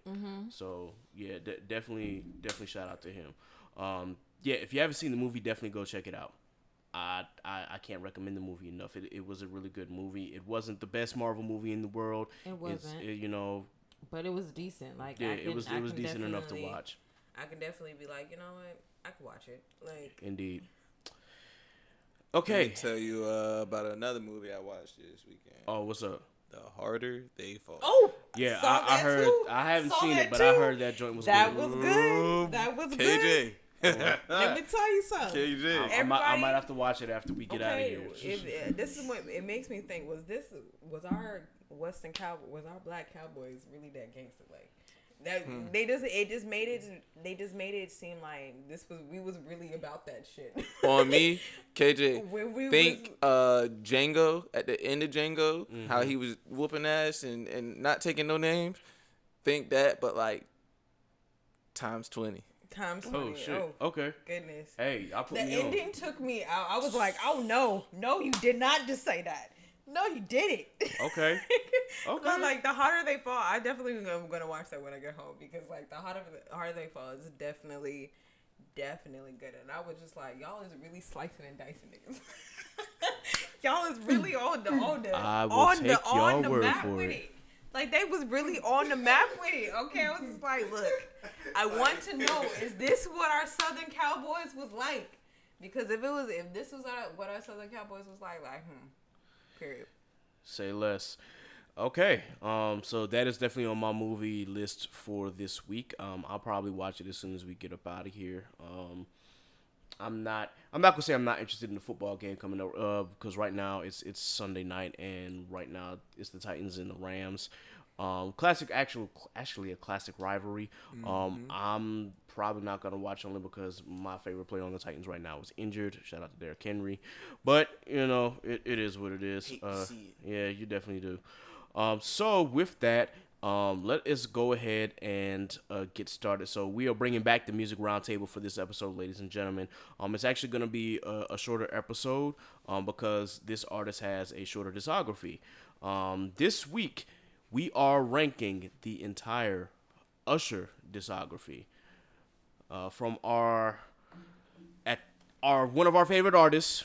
So yeah, definitely shout out to him. Yeah, if you haven't seen the movie, definitely go check it out. I can't recommend the movie enough. It was a really good movie. It wasn't the best Marvel movie in the world. It wasn't. But it was decent. Like yeah, it was decent enough to watch. I can definitely be like, you know what, I can watch it. Like Indeed. Let me Okay. tell you about another movie I watched this weekend. Oh, what's up? The Harder They Fall. oh Yeah, saw I that heard. too. I haven't Saw seen that it, but too. I heard that joint was That good. was good. That was good. KJ. Let me tell you something. KJ. I might have to watch it after we get out of here. This is what it makes me think. Was our Black Cowboys really that gangster? Like that they just made it seem like we was really about that shit. On me, KJ. When we Think Django at the end of Django, how he was whooping ass and not taking no names. Think that, but like times 20. Times 20. Oh shit. Okay. Goodness. Hey, I put The me on. ending took me out. I was like, oh no, you did not just say that. No, you did it. Okay. Okay. But like the harder they fall, I definitely am gonna watch that when I get home because like the harder they fall is definitely good. And I was just like, y'all is really slicing and dicing niggas. Y'all is really on the I will take your word map for with it. Like they was really on the map with it. Okay, I was just like, look, I want to know, is this what our Southern Cowboys was like? Because if this was what our Southern Cowboys was like, period. Say less. Okay. So that is definitely on my movie list for this week. I'll probably watch it as soon as we get up out of here. I'm not gonna say I'm not interested in the football game coming up because right now it's Sunday night and right now it's the Titans and the Rams. Actually a classic rivalry. I'm probably not gonna watch only because my favorite player on the Titans right now is injured. Shout out to Derrick Henry, but it is what it is. Yeah, you definitely do. So with that, let us go ahead and get started. So we are bringing back the Music Roundtable for this episode, ladies and gentlemen. It's actually going to be a shorter episode because this artist has a shorter discography. This week, we are ranking the entire Usher discography from one of our favorite artists,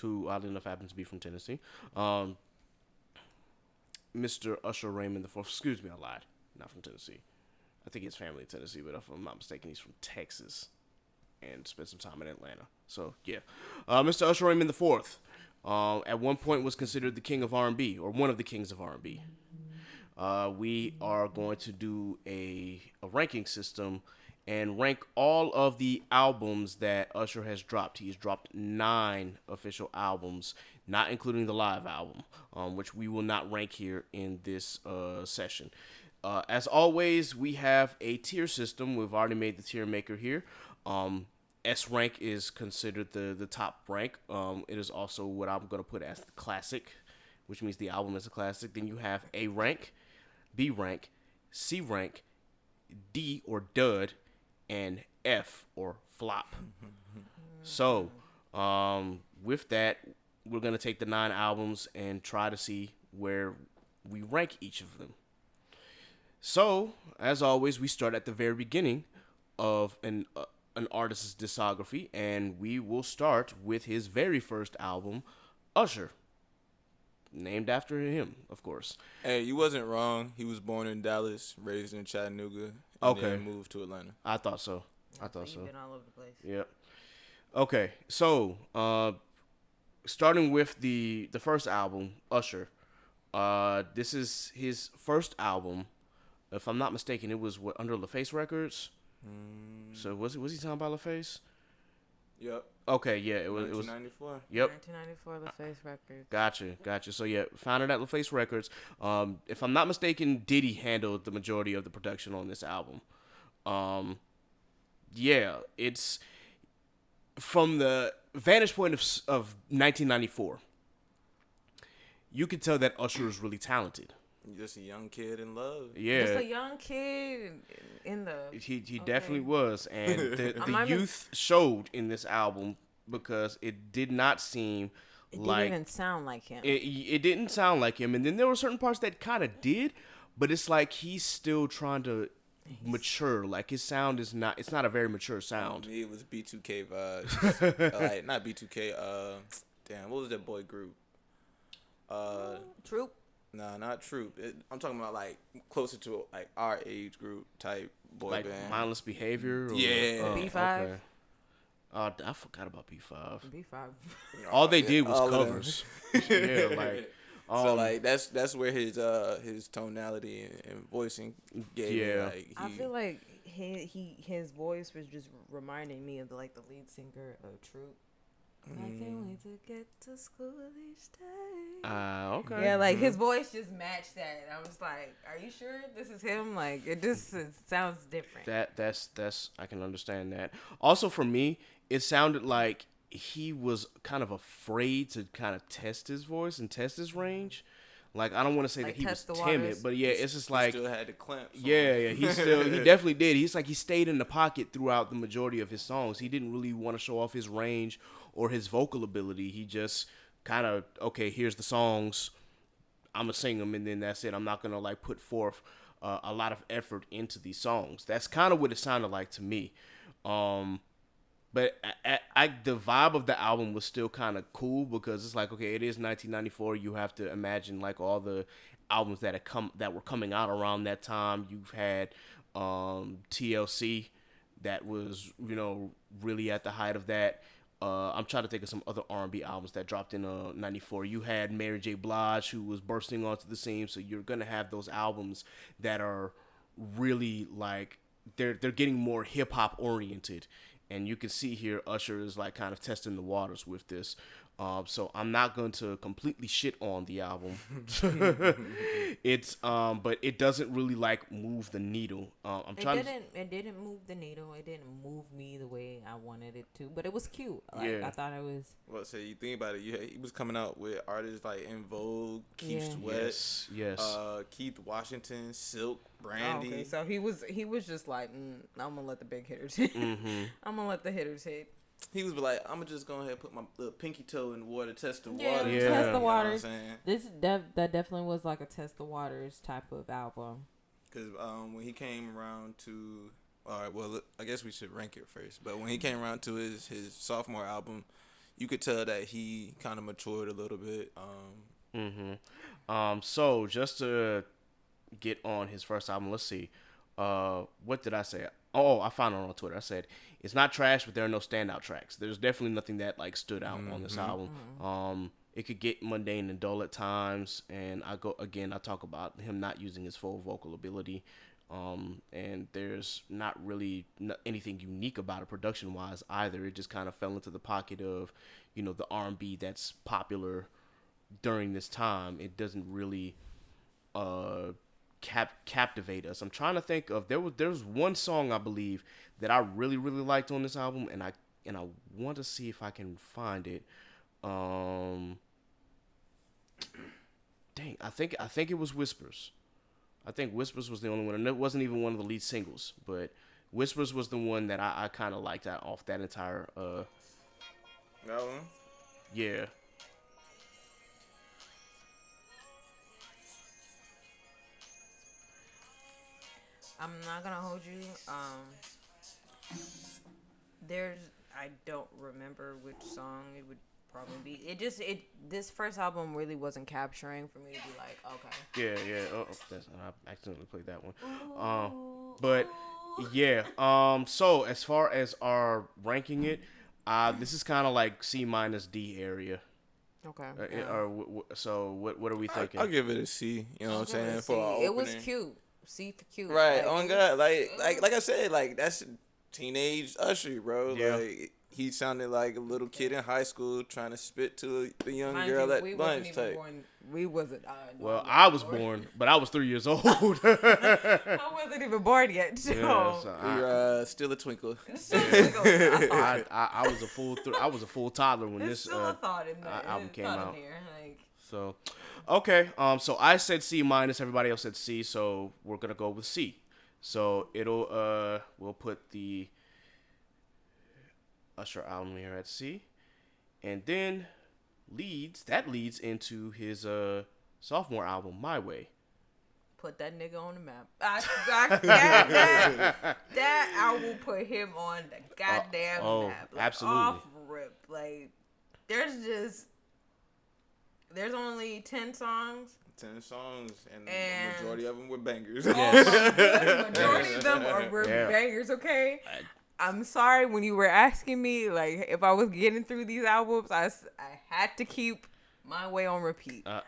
who oddly enough happens to be from Tennessee. Mr. Usher Raymond IV. Excuse me, I lied. Not from Tennessee. I think his family in Tennessee, but if I'm not mistaken, he's from Texas and spent some time in Atlanta. So, yeah. Mr. Usher Raymond IV at one point was considered the king of R&B, or one of the kings of R&B. We are going to do a ranking system and rank all of the albums that Usher has dropped. He's dropped 9 official albums, not including the live album, which we will not rank here in this session. As always, we have a tier system. We've already made the tier maker here. S rank is considered the top rank. It is also what I'm going to put as the classic, which means the album is a classic. Then you have A rank, B rank, C rank, D or dud, and F or flop. So, with that, we're going to take the 9 albums and try to see where we rank each of them. So, as always, we start at the very beginning of an artist's discography, and we will start with his very first album, Usher. Named after him, of course. Hey, you wasn't wrong. He was born in Dallas, raised in Chattanooga, and then moved to Atlanta. I thought so. You've been all over the place. Yep. Okay, so starting with the first album, Usher. This is his first album. If I'm not mistaken, it was under LaFace Records. So was he talking about LaFace? Yep. Okay, yeah, it was 1994. Yep. 1994, LaFace Records. Gotcha. So yeah, founded at LaFace Records. If I'm not mistaken, Diddy handled the majority of the production on this album. Yeah, it's from the vantage point of 1994. You could tell that Usher is really talented. Just a young kid in love. Yeah, Just a young kid in the. he definitely was, and the I'm youth showed in this album because it did not seem It like didn't even sound like him. it didn't sound like him, and then there were certain parts that kind of did, but it's like he's still trying to mature. Like his sound is not. It's not a very mature sound. Me, it was B2K vibes. Like not B2K. Damn, what was that boy group? Troop. Nah, not Troop. I'm talking about like closer to like our age group type boy Like band. Mindless Behavior. Or, Yeah. B5? Okay. I forgot about B5. B5. All they did was All of them. covers. Yeah, like. So like that's where his tonality and voicing gave me, Yeah. like, I feel like his voice was just reminding me of the lead singer of Troop. I can't wait to get to school each day. Okay. Yeah, like his voice just matched that. I was like, "Are you sure this is him?" Like it sounds different. That's I can understand that. Also for me, it sounded like he was kind of afraid to kind of test his voice and test his range. Like I don't want to say Like that he was test the timid, waters? but yeah, it's just like still had the clamp. yeah, he definitely did. He's like he stayed in the pocket throughout the majority of his songs. He didn't really want to show off his range or his vocal ability. He just kind of, okay, here's the songs, I'm gonna sing them, and then that's it. I'm not gonna like put forth a lot of effort into these songs. That's kind of what it sounded like to me. But the vibe of the album was still kind of cool because it's like, okay, it is 1994. You have to imagine like all the albums that were coming out around that time. You've had TLC, that was really at the height of that. I'm trying to think of some other R&B albums that dropped in '94. You had Mary J. Blige, who was bursting onto the scene. So you're gonna have those albums that are really like they're getting more hip hop oriented, and you can see here Usher is like kind of testing the waters with this. So I'm not going to completely shit on the album. But it doesn't really like move the needle. It didn't move the needle. It didn't move me the way I wanted it to. But it was cute. Like I thought it was. Well, so you think about it, he was coming out with artists like In Vogue, Keith Sweat, yes. Keith Washington, Silk, Brandy. Okay, so he was just like, I'm gonna let the big hitters hit. I'm gonna let the hitters hit. He was like, I'm just going ahead and put my little pinky toe in the water, test the water. Test the waters. You know what I'm This that definitely was like a test the waters type of album. Because when he came around to, all right, well, I guess we should rank it first. But when he came around to his sophomore album, you could tell that he kind of matured a little bit. So just to get on his first album, let's see. What did I say? Oh, I found it on Twitter. I said, it's not trash, but there are no standout tracks. There's definitely nothing that like stood out on this album. It could get mundane and dull at times, and I talk about him not using his full vocal ability. And there's not really anything unique about it production-wise either. It just kind of fell into the pocket of, the R&B that's popular during this time. It doesn't really captivate us. I'm trying to think of there was one song I believe that I really liked on this album, and I want to see if I can find it. Dang, I think it was Whispers. I think Whispers was the only one, and it wasn't even one of the lead singles, but Whispers was the one that I kind of liked off that entire That one? yeah. I'm not gonna hold you. I don't remember which song it would probably be. This first album really wasn't capturing for me to be like, okay. Yeah. Oh, I accidentally played that one. But yeah. So as far as our ranking it, this is kind of like C- D area. Okay. So what are we thinking? I'll give it a C. You know what I'm saying? For an It was opening. cute. C for cute. Right, Like, on God, like I said, like that's teenage Usher, bro. Yeah. Like he sounded like a little kid in high school trying to spit to a young mind girl you, at we wasn't lunch even type. born. We wasn't. Well, I was born, but I was 3 years old. I wasn't even born yet. So. Yeah, so You're still a twinkle. I was a full I was a full toddler when There's this still a thought in there. album came thought out. in there, like, So, okay. So I said C minus. Everybody else said C. So we're gonna go with C. So it'll we'll put the Usher album here at C, and then leads into his sophomore album, My Way. put that nigga on the map. That I will put him on the goddamn map. Like, absolutely. Off rip. Like, there's only 10 songs. 10 songs, and the And- majority of them were bangers. Majority of them are Yeah. bangers, okay? I'm sorry when you were asking me, like, if I was getting through these albums, I had to keep My Way on repeat. I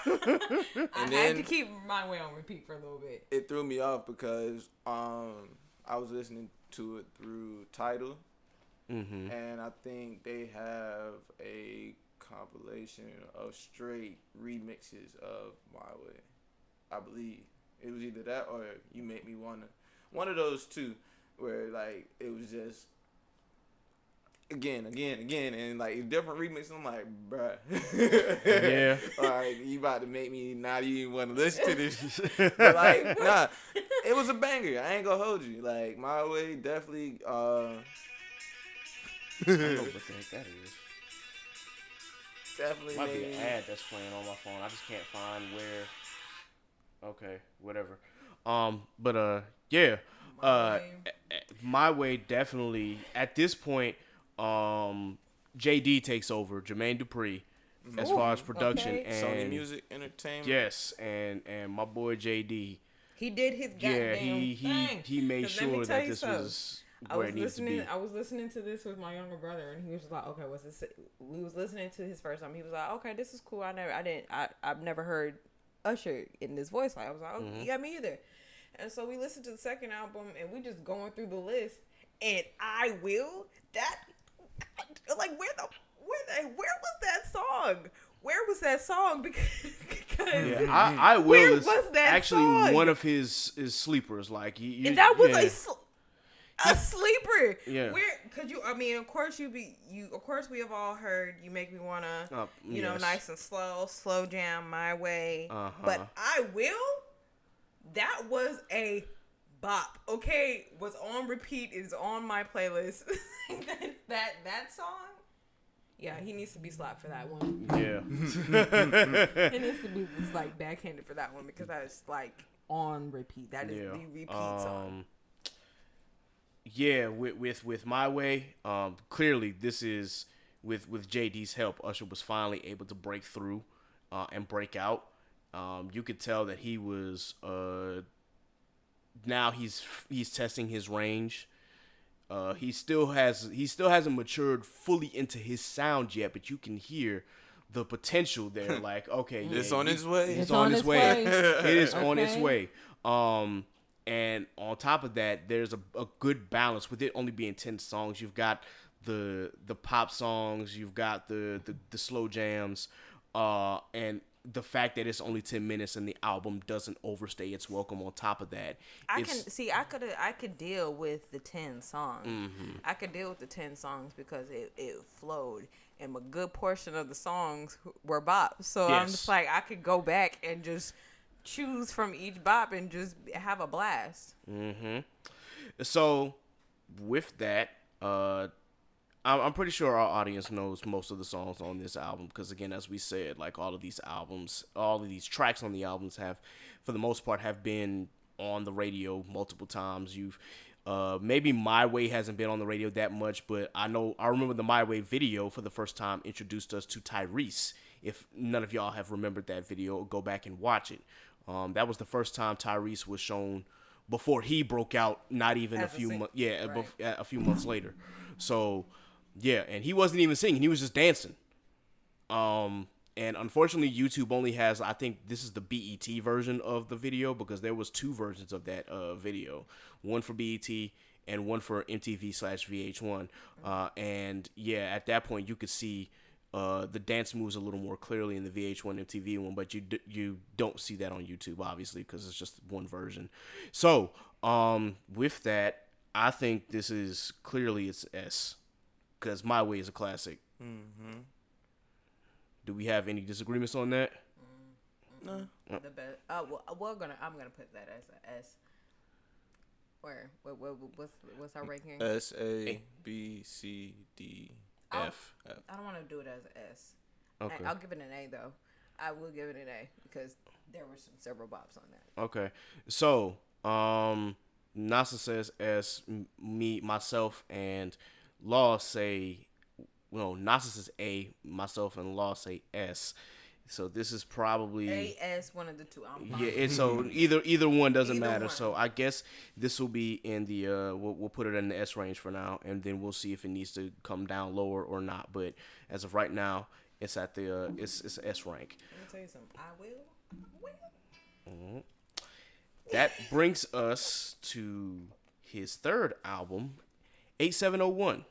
had to keep My Way on repeat for a little bit. It threw me off because I was listening to it through Tidal, and I think they have a compilation of straight remixes of My Way. I believe it was either that or You Make Me Wanna. One of those two, where like it was just again, and like different remixes. I'm like, bruh. Yeah. All right, you about to make me not even want to listen to this. But like, nah, it was a banger. I ain't gonna hold you. Like, My Way definitely. I don't know what the heck that is. Definitely Might be made an ad that's playing on my phone. I just can't find where. Okay, whatever. But yeah. My Way definitely at this point. JD takes over, Jermaine Dupri, as far as production okay. and Sony Music Entertainment. Yes, and my boy JD. He did his goddamn thing. he made 'Cause let me sure tell that you this something. was where it needs to be. I was listening to this with my younger brother, and he was just like, "Okay, what's this?" We was listening to his first time. He was like, "Okay, this is cool. I've never heard Usher in this voice." Like, I was like, "Oh, yeah, me either." And so we listened to the second album, and we just going through the list, and where was that song? Where was that song? Because I Will where is was that actually song? one of his sleepers. Like And that was a sleeper. Yeah. Of course we have all heard "You Make Me Wanna," yes. nice and slow jam, My Way. Uh-huh. But I Will, that was a bop. Okay, was on repeat. Is on my playlist. that song. Yeah, he needs to be slapped for that one. Yeah. He needs to be just, like, backhanded for that one because that is like on repeat. That is the repeat song. Yeah, with My Way, clearly this is with JD's help, Usher was finally able to break through and break out. You could tell that he was now he's testing his range. He still hasn't matured fully into his sound yet, but you can hear the potential there. Like, okay, It's on its way. It's on its way. It is on its Okay. way. And on top of that, there's a good balance with it only being 10 songs. You've got the pop songs, you've got the slow jams, and the fact that it's only 10 minutes and the album doesn't overstay its welcome. On top of that, I could deal with the 10 songs. I could deal with the 10 songs because it flowed, and a good portion of the songs were bops. So I'm Yes. just like, I could go back and just choose from each bop and just have a blast. So with that, I'm pretty sure our audience knows most of the songs on this album because, again, as we said, like all of these tracks on the albums have, for the most part, have been on the radio multiple times. You've maybe My Way hasn't been on the radio that much, but I remember the My Way video for the first time introduced us to Tyrese. If none of y'all have remembered that video, go back and watch it. That was the first time Tyrese was shown before he broke out. Not even a few months. Yeah, a few months later. So. Yeah, and he wasn't even singing; he was just dancing. And unfortunately, YouTube only has, I think this is the BET version of the video, because there was 2 versions of that video, one for BET and one for MTV/VH1. And yeah, at that point you could see the dance moves a little more clearly in the VH1 MTV one, but you don't see that on YouTube, obviously, because it's just one version. So with that, I think this is clearly it's S, because My Way is a classic. Mm-hmm. Do we have any disagreements on that? No. The best. I'm gonna put that as a S. Where? What's our ranking? S A B C D F. I don't want to do it as an S. Okay. I'll give it an A though. I will give it an A because there were several bops on that. Okay. So, NASA says S. Me, myself, and Law say. Well, NASA says A. Myself and Law say S. So this is probably A, S, one of the two. Yeah. So either one doesn't Either matter. one. So I guess this will be in the we'll put it in the S range for now, and then we'll see if it needs to come down lower or not. But as of right now, it's at the it's S rank. Let me tell you something. I will. Mm-hmm. That brings us to his third album, 8701.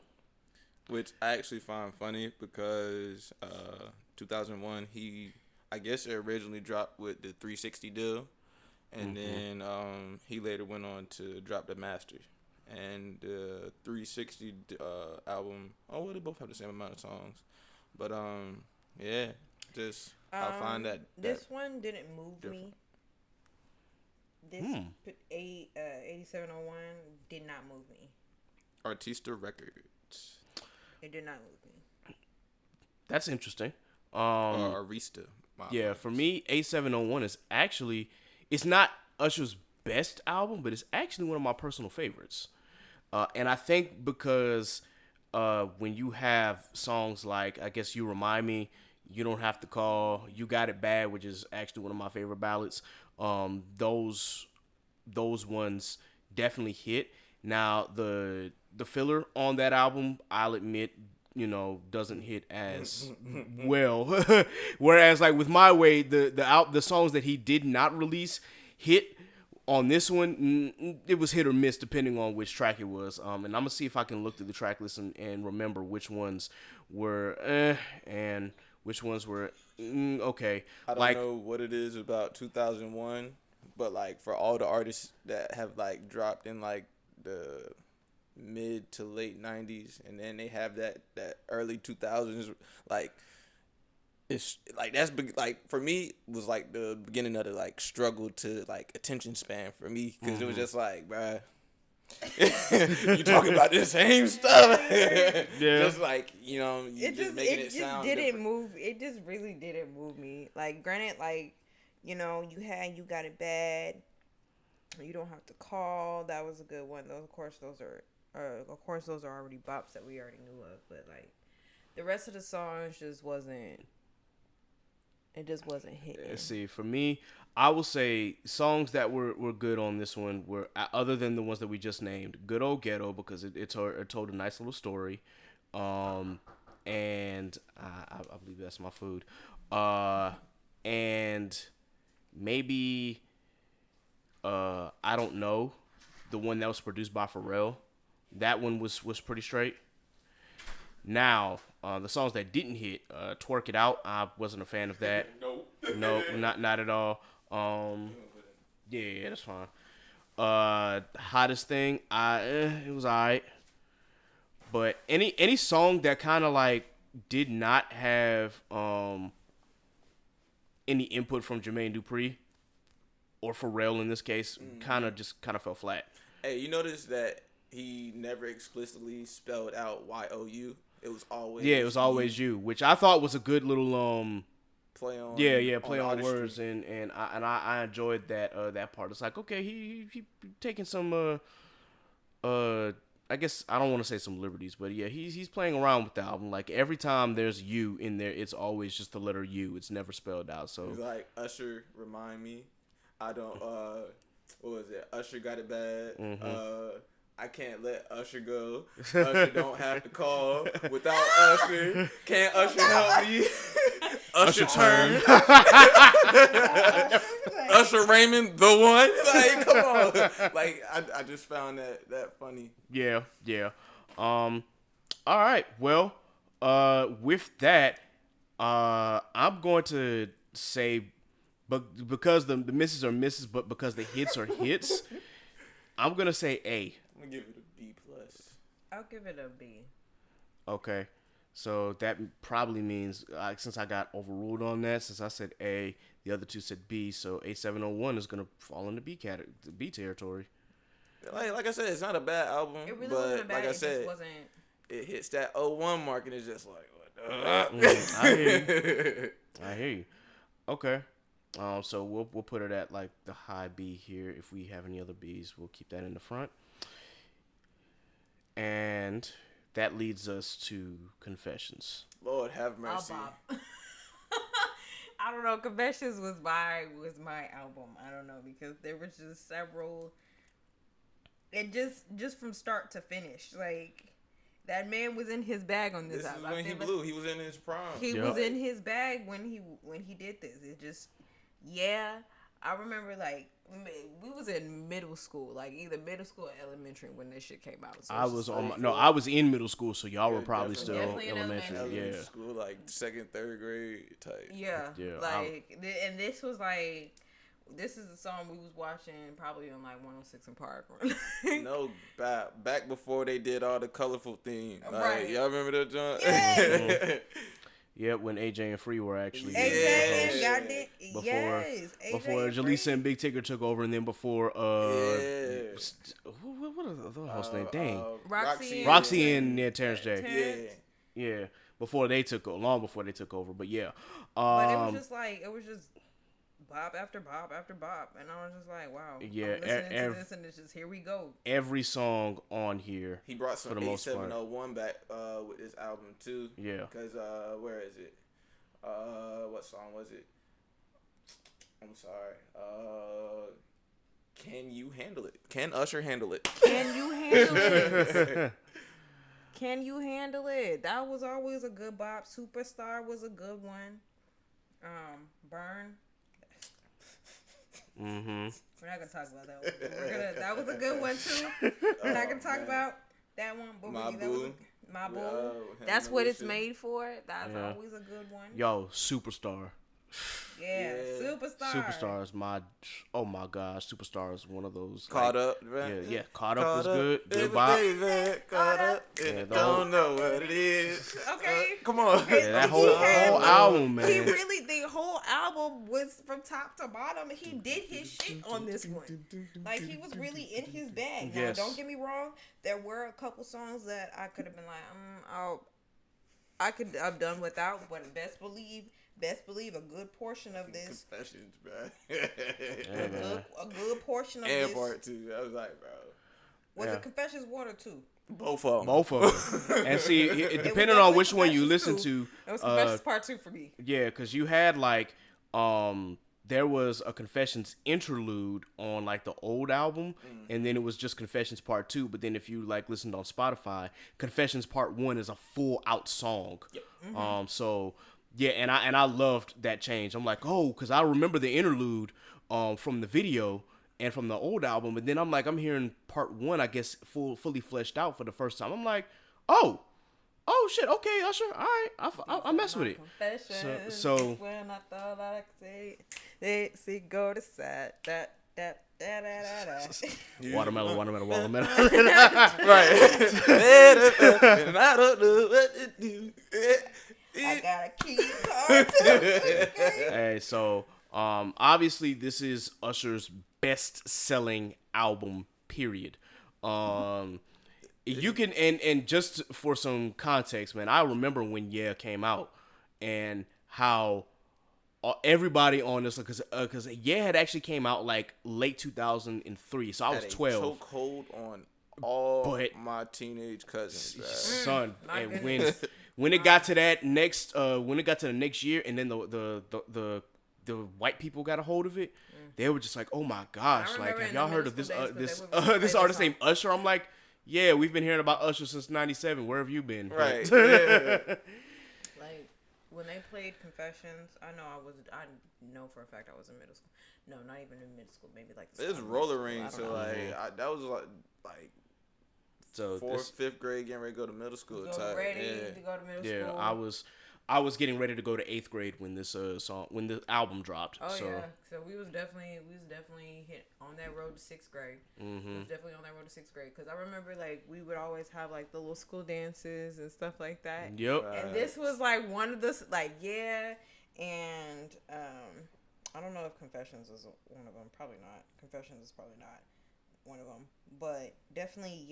Which I actually find funny because 2001 I guess it originally dropped with the 360 deal, and then he later went on to drop the master, and the 360 album. Oh, well, they both have the same amount of songs, but yeah, just I find that this one didn't move different. me. This 8701 did not move me. Artista Records. It did not move me. That's interesting. Arista. Yeah, for me, 8701 is actually, it's not Usher's best album, but it's actually one of my personal favorites. And I think because when you have songs like, I Guess You Remind Me, You Don't Have to Call, You Got It Bad, which is actually one of my favorite ballads, those ones definitely hit. Now, the filler on that album, I'll admit, doesn't hit as well. Whereas, like with My Way, the songs that he did not release hit. On this one, it was hit or miss depending on which track it was. And I'm gonna see if I can look through the track list and remember which ones were and which ones were okay. I don't know what it is about 2001, but like for all the artists that have like dropped in like the mid to late 90s, and then they have that early 2000s, like it's like that's like for me was like the beginning of the like struggle to like attention span for me, because it was just like, bruh, you talking about the same stuff. Yeah, just like just making it sound didn't different. move. It just really didn't move me. Like granted, like you got it bad. You Don't Have to Call. That was a good one. Those those are already bops that we already knew of. But like the rest of the songs just wasn't. It just wasn't hitting. See, for me, I will say songs that were good on this one were, other than the ones that we just named, Good Old Ghetto, because it told a nice little story, and I believe that's my food, and maybe I Don't Know, the one that was produced by Pharrell, that one was pretty straight. Now, the songs that didn't hit, Twerk It Out, I wasn't a fan of that. No, not at all. Yeah, that's fine. Hottest Thing, it was alright. But any song that kind of like did not have any input from Jermaine Dupri or Pharrell in this case, kind of fell flat. Hey, you notice that he never explicitly spelled out Y-O-U? It was always you, which I thought was a good little play on. Yeah, play on words, and I enjoyed that part. It's like, okay, he taking some I guess I don't want to say some liberties, but yeah, he's playing around with the album. Like every time there's you in there, it's always just the letter U. It's never spelled out. So it's like Usher, Remind Me. I don't what was it? Usher Got It Bad. Mm-hmm. I Can't Let Usher Go. Usher Don't Have to Call. Without Usher, can't Usher help me? Usher turn. Usher Raymond, the one. Like, come on. Like, I just found that funny. Yeah. All right. Well, with that, I'm going to say, but because the misses are misses, but because the hits are hits, I'm gonna say A. I'm gonna give it a B plus. I'll give it a B. Okay. So that probably means since I got overruled on that, since I said A, the other two said B, so A701 is gonna fall into B territory. Like I said, it's not a bad album, It really but wasn't bad. like I It said, just wasn't. it hits that 01 mark and it's just like, what I hear you. Okay. So we'll put it at like the high B here. If we have any other B's, we'll keep that in the front. And that leads us to Confessions. Lord have mercy. I don't know. Confessions was my album. I don't know because there was just several. And just from start to finish, like that man was in his bag on this album. Is when he blew. He was in his prime. He was in his bag when he did this. It just, yeah. I remember like we was in middle school, like either middle school or elementary when this shit came out. So I was in middle school, so y'all were probably still definitely in elementary. Elementary school, like second, third grade type. Yeah. Like, and this was like, this is a song we was watching probably on like 106 in Park. No, back before they did all the colorful theme. Like, right. Y'all remember that, John? Yeah. Yeah, when AJ and Free were actually AJ and goddamn before Jaleesa and Big Tigger took over, and then before what are the host name? Dang, Roxy and Terrence J. Yeah, before they took long before they took over, but yeah. But it was just bop after bop after bop, and I was just like, wow. Yeah, I'm listening to this, and it's just here we go. Every song on here. He brought some for the most part. 701 back with his album too. Yeah. Because where is it? What song was it? I'm sorry. Can You Handle It? Can Usher handle it? Can you handle it? Can you handle it? That was always a good bop. Superstar was a good one. Burn. Mm-hmm. We're not gonna talk about that one. That was a good one too. We're not gonna talk about that one. But My Boo. That's what it's made for. That's always a good one. Yo, Superstar. Yeah, Superstar. Superstar is oh my gosh, Superstar is one of those. Caught Up, right? Yeah, Caught Up was good. Good bop. Caught Up, and don't know what it is. Okay. Come on. Yeah, that whole album, man. He really, the whole album was from top to bottom. He did his shit on this one. Like, he was really in his bag. Now, don't get me wrong. There were a couple songs that I could have been like, I could have done without, but best believe a good portion of this. Confessions, bro. A good portion of and this. part two. I was like, bro. Was it Confessions 1 or 2? Both of them. Both of them. And see, it depending on which one you listen to. It was Confessions Part 2 for me. Yeah, because you had like, there was a Confessions interlude on like the old album, and then it was just Confessions Part 2. But then if you like listened on Spotify, Confessions Part 1 is a full out song. Yep. Mm-hmm. So yeah, and I loved that change. I'm like, oh, because I remember the interlude from the video and from the old album, and then I'm hearing Part 1, I guess, fully fleshed out for the first time. I'm like, oh shit, okay, Usher, all right, I mess with it. So when I thought I could say it, see, go to side, that. Watermelon. Right. And I don't know what to do. I gotta keep going. Hey, so obviously this is Usher's best-selling album, period. You can and just for some context, man, I remember when Yeah came out and how everybody on this, because Yeah had actually came out like late 2003, so I was 12. Chokehold on all my teenage cousins, bro. Son, and when it got to that next, when it got to the next year, and then the white people got a hold of it, they were just like, oh my gosh, like, have y'all heard of this this artist named Usher? I'm like, yeah, we've been hearing about Usher since '97. Where have you been? Right. Like, when they played Confessions, I know for a fact I was in middle school. No, not even in middle school. Maybe like It's roller ring, so that was like so 4th, 5th grade, getting ready to go to middle school. To go to middle school. Yeah, I was getting ready to go to 8th grade when this when the album dropped. Oh so. yeah, so we was definitely hit on that road to 6th grade. Mm-hmm. We was definitely on that road to 6th grade because I remember like we would always have like the little school dances and stuff like that. Yep. And this was like one of the and I don't know if Confessions was one of them. Probably not. Confessions is probably not one of them, but definitely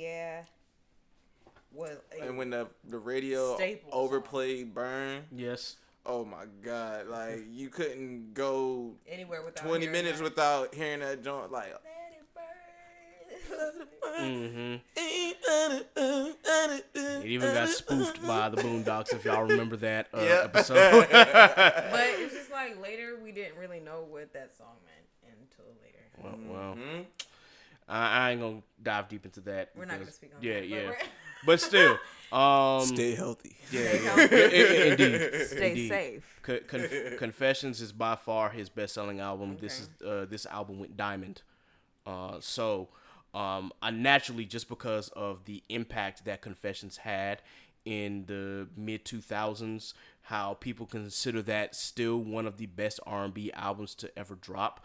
was. And when the radio overplayed Burn. Yes. Oh my God! Like you couldn't go anywhere without 20 minutes without hearing that joint. Like. Mm-hmm. It even got spoofed by the Boondocks, if y'all remember that episode. But it's just like later we didn't really know what that song meant until later. Well, I ain't gonna dive deep into that. We're not gonna speak on that. that. Yeah. But still, stay healthy. Indeed. Stay safe. Confessions is by far his best-selling album. Okay. This album went diamond. I naturally, just because of the impact that Confessions had in the mid 2000s, how people consider that still one of the best R&B albums to ever drop.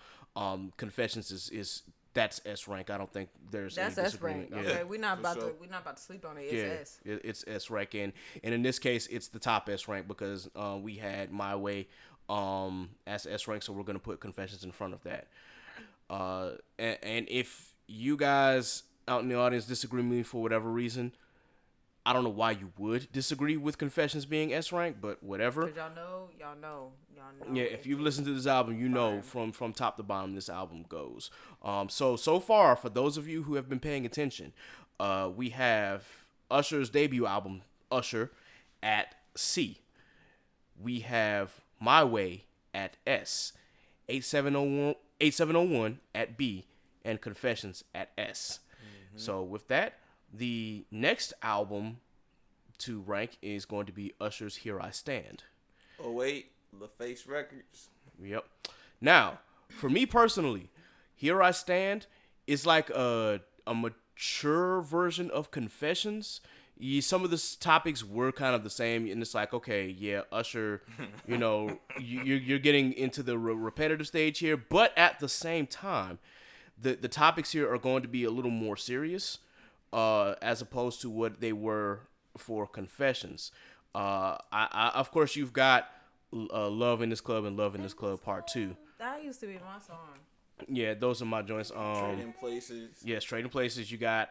Confessions is that's S rank. I don't think there's that's any S rank. disagreement. Okay, Yeah. we're not about to sleep on it. It's S. It's S rank, and in this case, it's the top S rank because we had My Way as S rank, so we're gonna put Confessions in front of that. And if you guys out in the audience disagree with me for whatever reason, I don't know why you would disagree with Confessions being S rank, but whatever. Cause y'all know. Yeah, if you've listened to this album, you know from top to bottom this album goes. So far, for those of you who have been paying attention, we have Usher's debut album, Usher, at C. We have My Way at S, 8701 at B, and Confessions at S. Mm-hmm. So with that, the next album to rank is going to be Usher's Here I Stand. Oh wait, LaFace Records. Yep. Now, for me personally, Here I Stand is like a mature version of Confessions. Some of the topics were kind of the same, and it's like, okay, yeah, Usher, you're getting into the repetitive stage here, but at the same time, the topics here are going to be a little more serious, as opposed to what they were for Confessions. I of course, you've got Love in This Club and Love in This Club Part 2. That used to be my song. Yeah, those are my joints. Trading Places. Yes, Trading Places. You got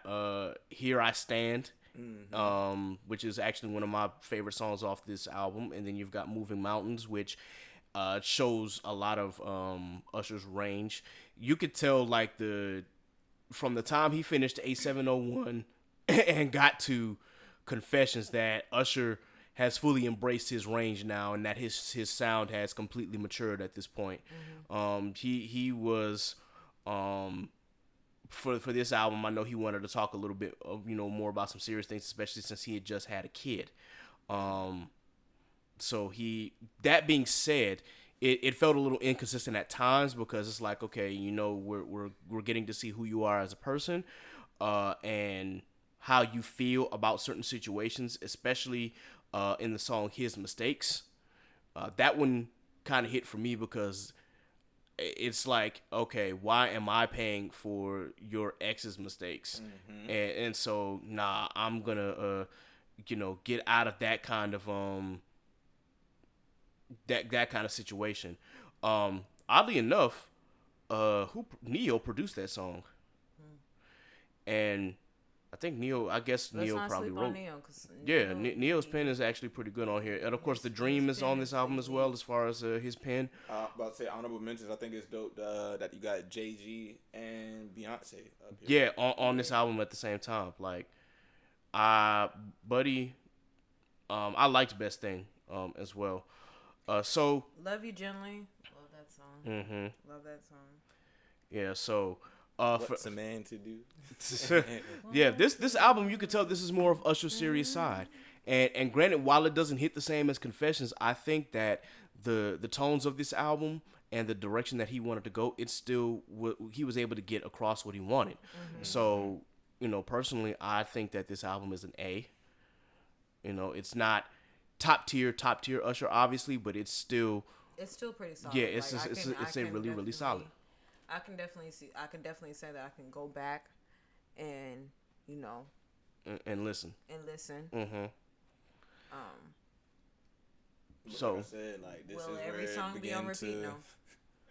Here I Stand, which is actually one of my favorite songs off this album. And then you've got Moving Mountains, which shows a lot of Usher's range. You could tell, like, from the time he finished 8701 and got to Confessions, that Usher has fully embraced his range now, and that his sound has completely matured at this point. Mm-hmm. He was for this album, I know he wanted to talk a little bit of, more about some serious things, especially since he had just had a kid. So that being said, it felt a little inconsistent at times, because it's like, okay, we're getting to see who you are as a person, and how you feel about certain situations, especially in the song His Mistakes. That one kind of hit for me, because it's like, okay, why am I paying for your ex's mistakes? Mm-hmm. And so, I'm gonna get out of that kind of that kind of situation. Oddly enough, Neo produced that song. And I think Neo probably wrote. Neo's pen is actually pretty good on here, and of course, The Dream is on this album as well, as far as his pen. About to say honorable mentions. I think it's dope that you got Jay-Z and Beyonce up Yeah, here. on this album at the same time. Like, buddy, I liked Best Thing as well. So Love You Gently. Love that song. Mm-hmm. Love that song. Yeah. So. What's a man to do? Yeah, this album, you could tell this is more of Usher's serious side, And granted, while it doesn't hit the same as Confessions, I think that the tones of this album and the direction that he wanted to go, it's still he was able to get across what he wanted. So, personally, I think that this album is an A. It's not top tier Usher, obviously, but it's still pretty solid. Yeah, it's a really, really solid. I can definitely say that I can go back and and listen. Mm-hmm. So like I said, like, this will is every where song it be on began repeat?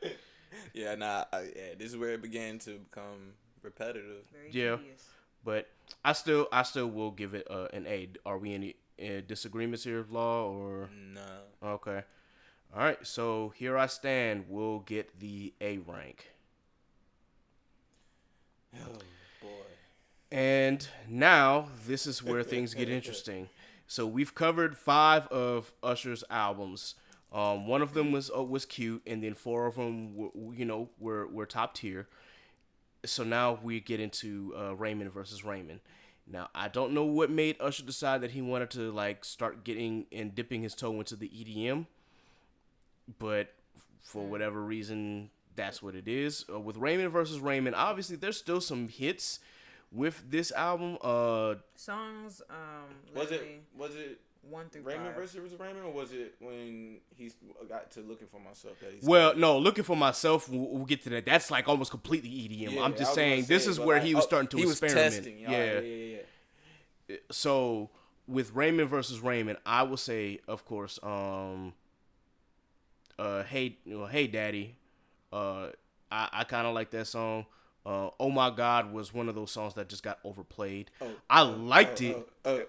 to. No. This is where it began to become repetitive. Very Yeah. tedious. But I still will give it an A. Are we in disagreements here, Law, or No. okay? All right. So here I stand. We'll get the A rank. Oh boy. And now this is where things get interesting. So we've covered 5 of Usher's albums. One of them was cute, and then 4 of them were top tier. So now we get into Raymond versus Raymond. Now I don't know what made Usher decide that he wanted to like start getting and dipping his toe into the EDM, but for whatever reason, that's what it is. With Raymond versus Raymond, obviously there's still some hits with this album. Songs. Was it 1 through Raymond 5. versus Raymond, or was it when he got to Looking for Myself? That No, Looking for Myself. We'll get to that. That's like almost completely EDM. Yeah, I'm just saying this is where he was starting to experiment. Testing. Yeah. So with Raymond versus Raymond, I will say, of course, Hey Daddy. I kind of like that song. Oh My God was one of those songs that just got overplayed. I liked it. My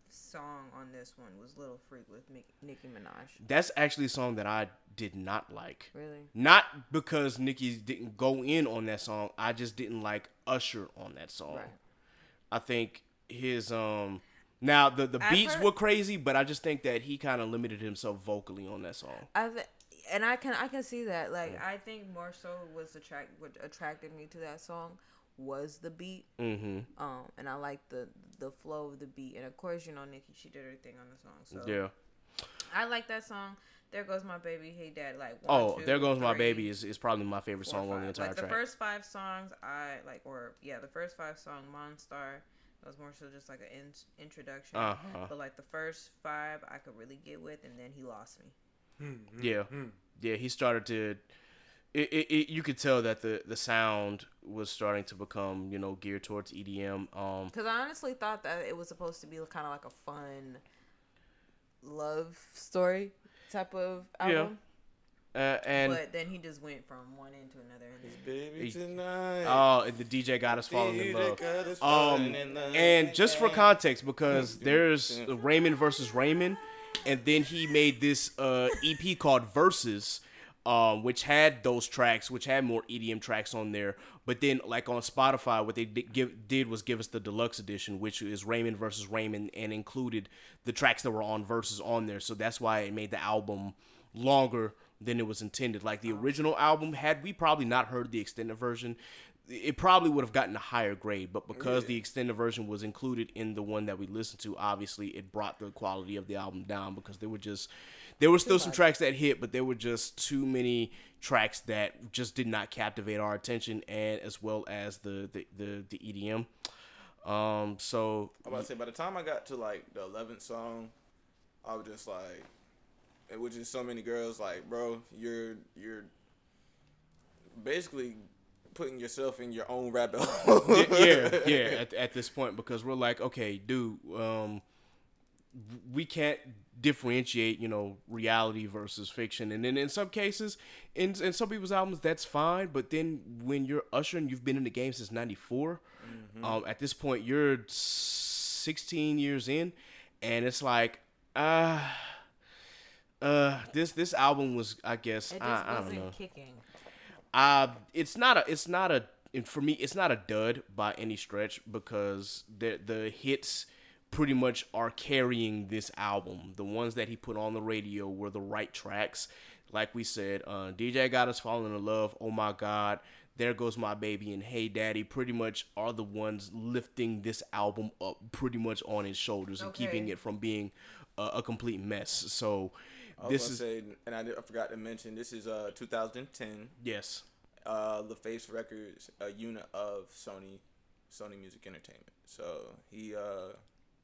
song on this one was Little Freak with Nicki Minaj. That's actually a song that I did not like. Really? Not because Nicki didn't go in on that song. I just didn't like Usher on that song. Right. I think his now the beats were crazy, but I just think that he kind of limited himself vocally on that song. And I can see that. Like, I think more so what attracted me to that song was the beat. Mm-hmm. And I like the flow of the beat. And of course, Nicki, she did her thing on the song. So Yeah. I like that song. There Goes My Baby, Hey Dad. Like, There Goes My Baby is probably my favorite song on the entire track. The first 5 songs the first 5 songs, Monstar, it was more so just like an introduction. But like the first 5 I could really get with, and then he lost me. Yeah, he started to. You could tell that the sound was starting to become geared towards EDM. Because I honestly thought that it was supposed to be kind of like a fun love story type of album. But then he just went from one end to another. Baby tonight. And the DJ got us falling in love. And just for context, because there's Raymond versus Raymond, and then he made this EP called Versus, which had those tracks, which had more EDM tracks on there. But then, like on Spotify, what they did was give us the deluxe edition, which is Raymond versus Raymond, and included the tracks that were on Versus on there. So that's why it made the album longer than it was intended. Like the original album, had we probably not heard the extended version, it probably would have gotten a higher grade. But because the extended version was included in the one that we listened to, obviously it brought the quality of the album down, because there were still some tracks that hit, but there were just too many tracks that just did not captivate our attention, and as well as the EDM. So I'm about to say, by the time I got to like the 11th song, I was just like, which is so many girls like, bro, you're basically putting yourself in your own rabbit hole. yeah. At this point, because we're like, okay, dude, we can't differentiate, reality versus fiction. And then in some cases, in some people's albums, that's fine. But then when you're Usher and you've been in the game since '94, at this point you're 16 years in, and it's like, this album was, I guess, I don't know. Kicking. For me, it's not a dud by any stretch, because the hits pretty much are carrying this album. The ones that he put on the radio were the right tracks. Like we said, DJ Got Us Falling in Love, Oh My God, There Goes My Baby, and Hey Daddy pretty much are the ones lifting this album up pretty much on his shoulders and keeping it from being a complete mess. So this is say, and I forgot to mention, this is 2010. Yes. LaFace Records, a unit of Sony Music Entertainment. So he,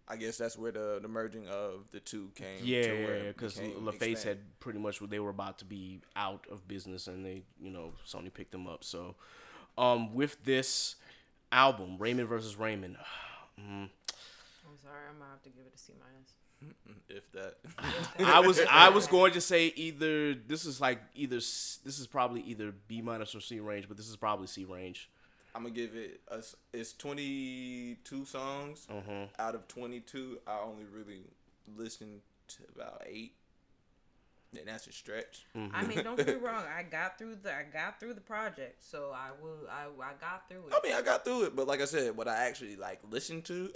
I guess that's where the merging of the two came. Yeah, because LaFace had pretty much they were about to be out of business, and they, Sony picked them up. So, with this album, Raymond versus Raymond. I'm sorry, I'm gonna have to give it a C minus. If that. I was going to say this is probably either B minus or C range, but this is probably C range. I'm gonna give it it's 22 songs. Out of 22, I only really listened to about 8, and that's a stretch. I mean, don't get me wrong. I got through the project, so I got through it. I mean, I got through it, but like I said, what I actually listened to,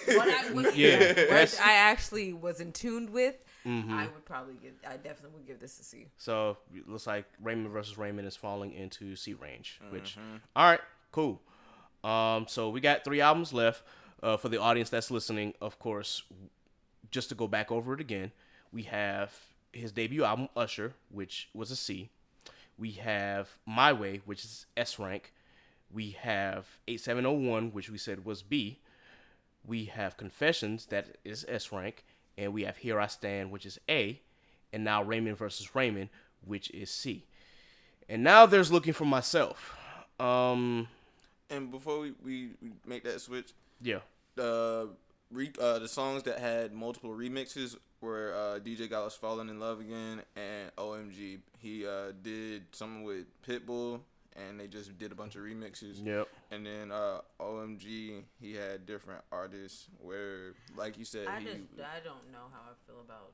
what I actually was in tune with, I definitely would give this a C. So it looks like Raymond versus Raymond is falling into C range, which all right, cool. So we got 3 albums left. For the audience that's listening, of course, just to go back over it again, we have his debut album, Usher, which was a C. We have My Way, which is S rank. We have 8701, which we said was B. We have Confessions, that is S rank. And we have Here I Stand, which is A. And now Raymond versus Raymond, which is C. And now there's Looking for Myself. And before we make that switch, the songs that had multiple remixes were DJ Got Us Falling in Love Again and OMG. He did something with Pitbull, and they just did a bunch of remixes. Yep. And then OMG, he had different artists where, like you said, I don't know how I feel about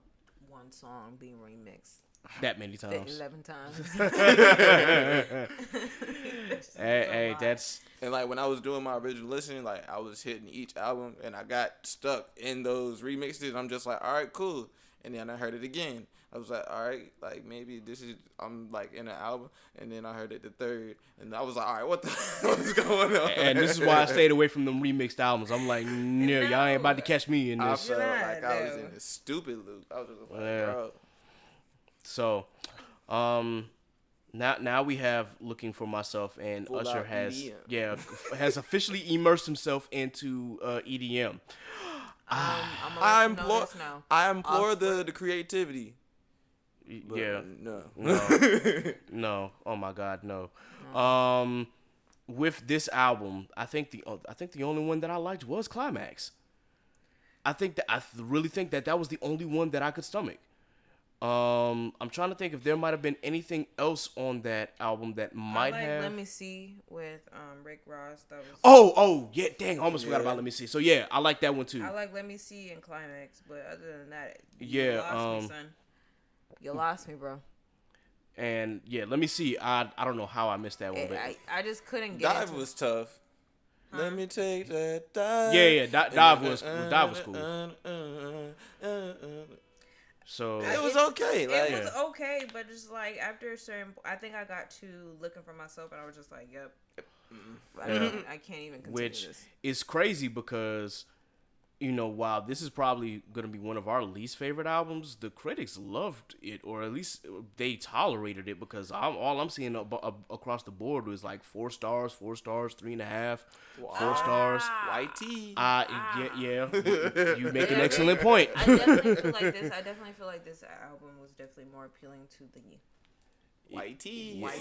one song being remixed that many times. 11 times. hey, that's. And like when I was doing my original listening, like I was hitting each album, and I got stuck in those remixes. And I'm just like, all right, cool. And then I heard it again. I was like, all right, like maybe I'm like in an album. And then I heard it the third, and I was like, all right, what's going on? And this is why I stayed away from them remixed albums. I'm like, no, y'all ain't about to catch me in this. I felt like I was in a stupid loop. I was just like, bro. So, now we have Looking for Myself, and Full Usher EDM. has officially immersed himself into EDM. I implore the creativity. Yeah. No. No. Oh my God, no. With this album, I think the only one that I liked was Climax. I really think that was the only one that I could stomach. I'm trying to think if there might have been anything else on that album that might have. Let Me See with Rick Ross. That was. Oh yeah, dang! I almost forgot about Let Me See. So yeah, I like that one too. I like Let Me See and Climax, but other than that, you lost me, son. You lost me, bro. And yeah, Let Me See. I don't know how I missed that one, but I just couldn't get. Dive was tough. Huh? Let me take that dive. Yeah. Dive was cool. So it was okay. It was okay, but just like after a certain, I think I got to Looking for Myself, and I was just like, "Yep, I can't even continue which this." is crazy because, while this is probably gonna be one of our least favorite albums, the critics loved it, or at least they tolerated it, because all I'm seeing across the board was like 4 stars, 4 stars, 3.5, 4 stars. YT. Yeah. You make an excellent point. I definitely feel like this album was definitely more appealing to the YT.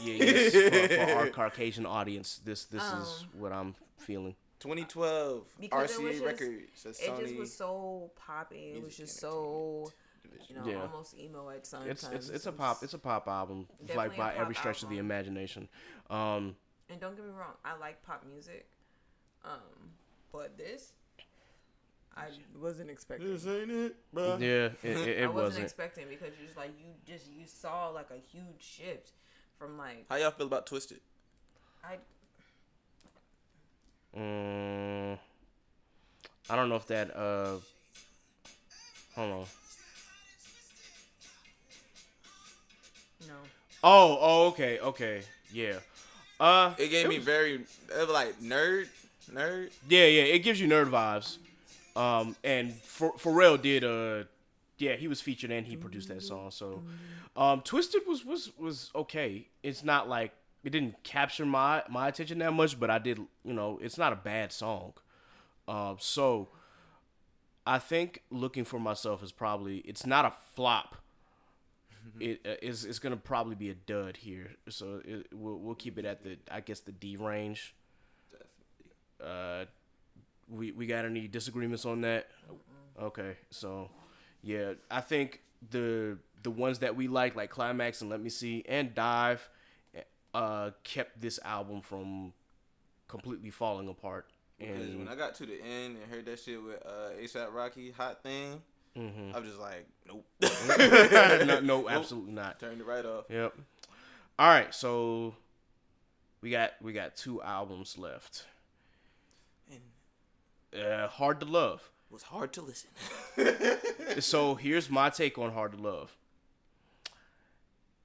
Yes, for our Caucasian audience, this is what I'm feeling. 2012 RCA Records. It just was so poppy. It was just so, almost emo at sometimes. It's a pop album, like by every stretch of the imagination. And don't get me wrong, I like pop music, but this, I wasn't expecting. This ain't it, bro. Yeah, it I wasn't wasn't expecting, because you saw like a huge shift from like. How y'all feel about Twisted? I don't know if that hold on. No. Oh, okay, yeah. It gave me very like nerd. Yeah, it gives you nerd vibes. And Pharrell did he was featured and he produced that song. So, Twisted was okay. It's not like it didn't capture my attention that much, but I did, it's not a bad song. So I think Looking for Myself is probably, it's not a flop. It's gonna probably be a dud here. So we'll keep it at the D range. We got any disagreements on that? Okay, so yeah, I think the ones that we like Climax and Let Me See and Dive, kept this album from completely falling apart. And when I got to the end and heard that shit with A$AP Rocky, Hot Thing, I was just like, nope. no, absolutely not. Turned it right off. Yep. All right, so we got 2 albums left. Hard to Love. It was hard to listen. So here's my take on Hard to Love.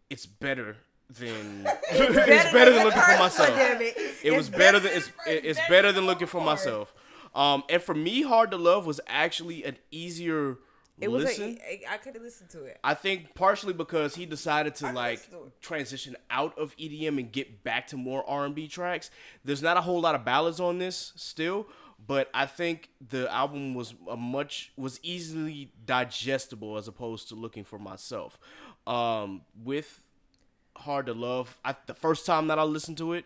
It's better than it's better than Looking for Myself. It's better than Looking for Myself. And for me, Hard to Love was actually an easier listen. I could have listened to it. I think partially because he decided to transition out of EDM and get back to more R&B tracks. There's not a whole lot of ballads on this still, but I think the album was easily digestible as opposed to Looking for Myself. With Hard to Love, the first time that I listened to it,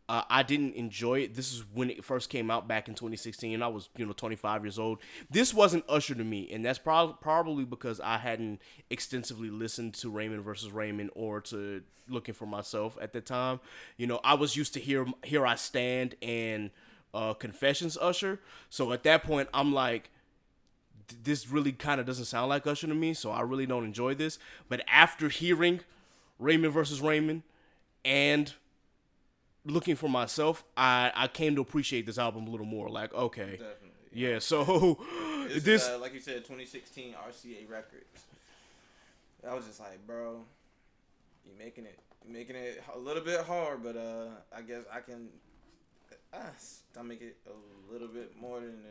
I didn't enjoy it. This is when it first came out back in 2016. I was 25 years old. This wasn't Usher to me, and that's probably because I hadn't extensively listened to Raymond versus Raymond or to Looking for Myself at the time. I was used to Here I Stand and Confessions Usher. So at that point, I'm like, this really kind of doesn't sound like Usher to me, so I really don't enjoy this. But after hearing Raymond versus Raymond and Looking for Myself, I came to appreciate this album a little more. Like, okay, definitely, yeah. So it's, this, like you said, 2016 RCA Records. I was just like, bro, you making it a little bit hard, but I guess I can stomach it a little bit more than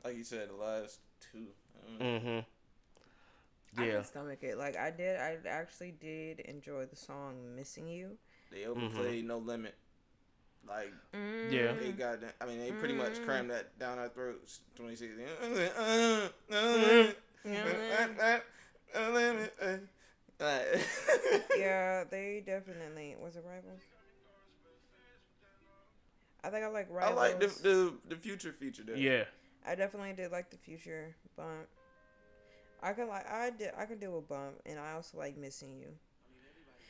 like you said, the last 2. Yeah. I can stomach it. Like I actually did enjoy the song "Missing You." They overplayed No Limit. Like, yeah, they got that. I mean, they pretty much crammed that down our throats. 2016. Yeah, they definitely was it Rivals. I think I like Rivals. I like the Future feature there. Yeah, I definitely did like the Future bump. I could do a bump, and I also like Missing You.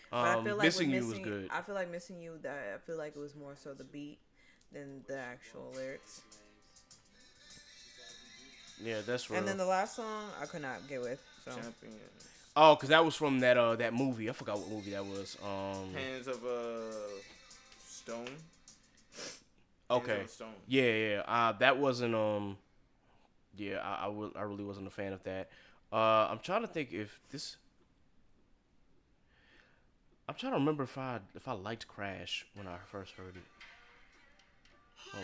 But I feel like Missing You was good. I feel like Missing You. I feel like it was more so the beat than the actual lyrics. Yeah, that's right. And then the last song I could not get with. So. Champion. Oh, because that was from that movie. I forgot what movie that was. Hands of Stone. Okay. Hands of Stone. Yeah. That wasn't. Yeah, I really wasn't a fan of that. I'm trying to think if this. I'm trying to remember if I liked Crash when I first heard it. Oh.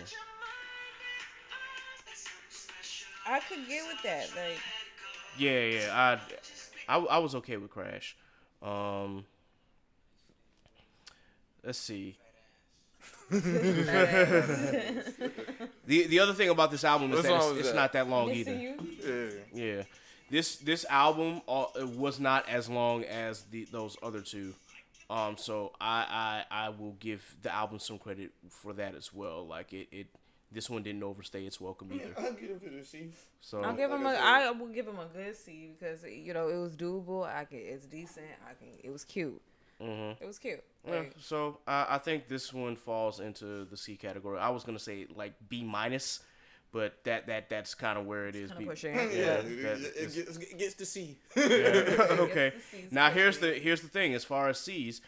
I could get with that. Like. Yeah. I was okay with Crash. Let's see. The other thing about this album is that it's not that long either. Yeah. This album was not as long as those other 2. So I will give the album some credit for that as well. Like this one didn't overstay its welcome either. I'll give it a C. So I will give him a good C because it was doable. It's decent. It was cute. Mm-hmm. It was cute. Yeah, so I think this one falls into the C category. I was gonna say like B-, but that's kind of where it is. Kind of pushing. It gets to C. Yeah. Okay. Now here's the thing. As far as C's,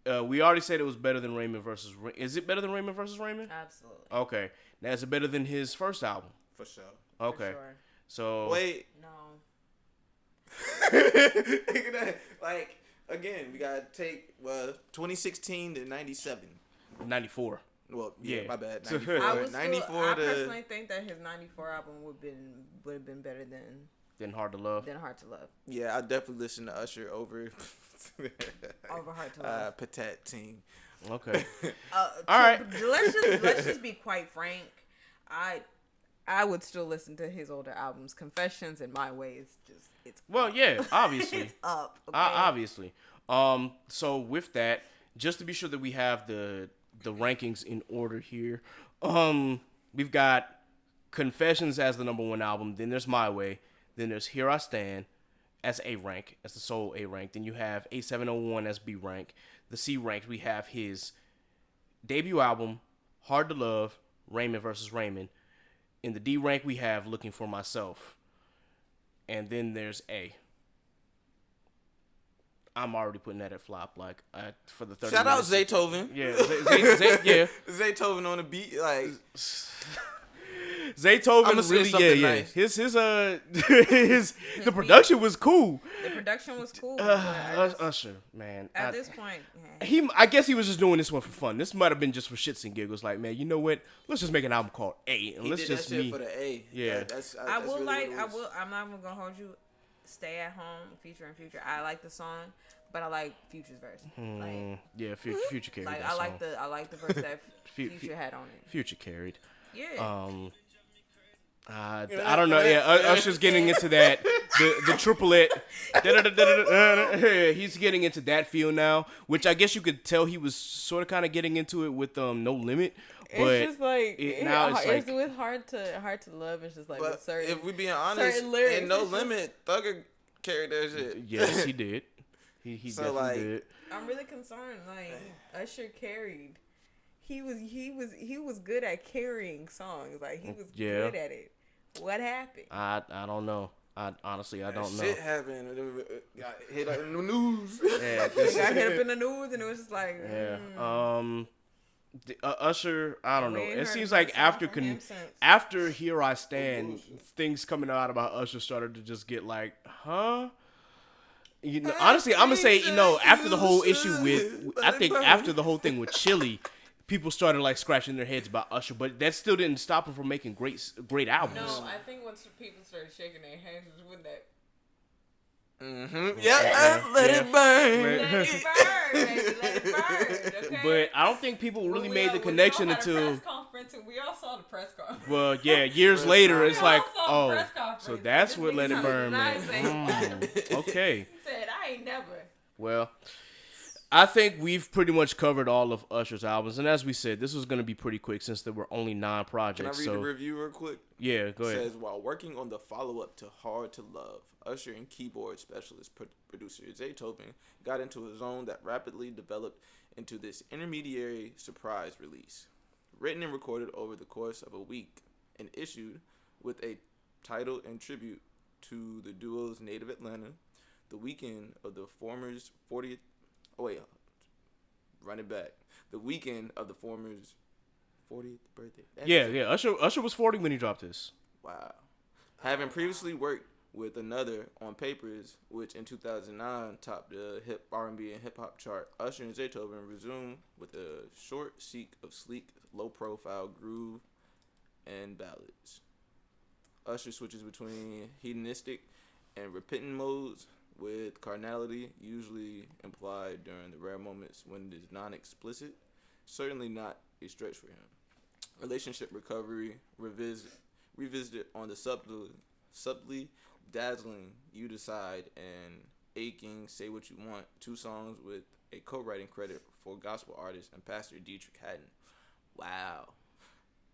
we already said it was better than Raymond versus. Is it better than Raymond versus Raymond? Absolutely. Okay. Now is it better than his first album? For sure. Okay. For sure. So wait. No. Like again, we gotta take 2016 to 97. 94. Well, yeah, Yeah. my bad. I 94. I 94 I to personally think that his '94 album would have been better Then Hard to Love. than Hard to Love. yeah, I definitely listen to Usher over Over Hard to Love. Patat Team. Okay. All right. Let's just be quite frank. I would still listen to his older albums. Confessions and My Way is just it's Well, up. yeah, obviously. It's up. Okay? Obviously. So with that, just to be sure that we have the rankings in order here, we've got Confessions as the number 1 album. Then there's My Way. Then there's Here I Stand as A rank, as the sole A rank. Then you have 8701 as B rank. The C rank, we have his debut album, Hard to Love, Raymond versus Raymond. In the D rank, we have Looking for Myself. And then there's A. I'm already putting that at flop, like, for the 30 Shout out minutes. Zaytoven. Yeah, yeah. Zaytoven on the beat, like Zaytoven I'ma say really, something yeah. nice. The production was cool. The production was cool. but I just- Usher, man. at this point, I guess he was just doing this one for fun. This might have been just for shits and giggles. Like, man, you know what? Let's just make an album called A, and he let's did just that shit me. for the A. Yeah. That's I will really like. what it was. I'm not even gonna hold you. Stay at Home, featuring Future. I like the song, but I like Future's verse. Like, Yeah, Future carried like that I like song. the verse that Fu- Future had on it. Future carried. Yeah. I don't know. Yeah, Usher's getting into that the triplet. He's getting into that feel now, which I guess you could tell he was sort of kind of getting into it with No Limit. But It's just like now it's like with hard to love. It's just like But with certain. if we being honest, certain lyrics, and No it's just- Limit, Thugger carried that shit. yes, he did. He So, definitely like, did. I'm really concerned. Like Usher carried. He was good at carrying songs. Like he was Yeah. good at it. What happened? I don't know. Honestly, I don't know. Shit happened. Got hit up in the news. Yeah, He got hit up in the news, and it was just like, yeah. Usher, I don't know. We ain't It heard seems a like good song after from him since. after Here I Stand, things coming out about Usher started to just get like, huh? You know, honestly, I'm gonna say, after the whole issue with, I think after the whole thing with Chili, people started like scratching their heads about Usher, but that still didn't stop him from making great albums. No, I think once people started shaking their hands was when that. Let it burn. Let it burn, baby, let it burn. Okay. But I don't think people really made the connection until. Press conference, and we all saw the press conference. Well, yeah, years later, it's We all like, saw the oh, press conference. so that's This what nigga Let It trying Burn to meant. deny saying- Okay. He said, "I ain't never." Well, I think we've pretty much covered all of Usher's albums, and as we said, this was going to be pretty quick since there were only 9 Can I projects. read So the review real quick? yeah, go It ahead. says, while working on the follow-up to Hard to Love, Usher and keyboard specialist producer Zaytoven got into a zone that rapidly developed into this intermediary surprise release. Written and recorded over the course of a week and issued with a title and tribute to the duo's native Atlanta, the weekend of the former's 40th... Oh, wait. Run it back. The weekend of the former's 40th birthday. That is- Yeah. Usher was 40 when he dropped this. Wow. Having previously worked with another on Papers, which in 2009 topped the hip R&B and hip hop chart, Usher and Zaytoven resumed with a short seek of sleek, low-profile groove and ballads. Usher switches between hedonistic and repentant modes, with carnality usually implied during the rare moments when it is non-explicit. Certainly not a stretch for him. Relationship recovery revisited on the subtly dazzling You Decide and aching Say What You Want, 2 songs with a co-writing credit for gospel artist and pastor Dietrich Haddon. Wow.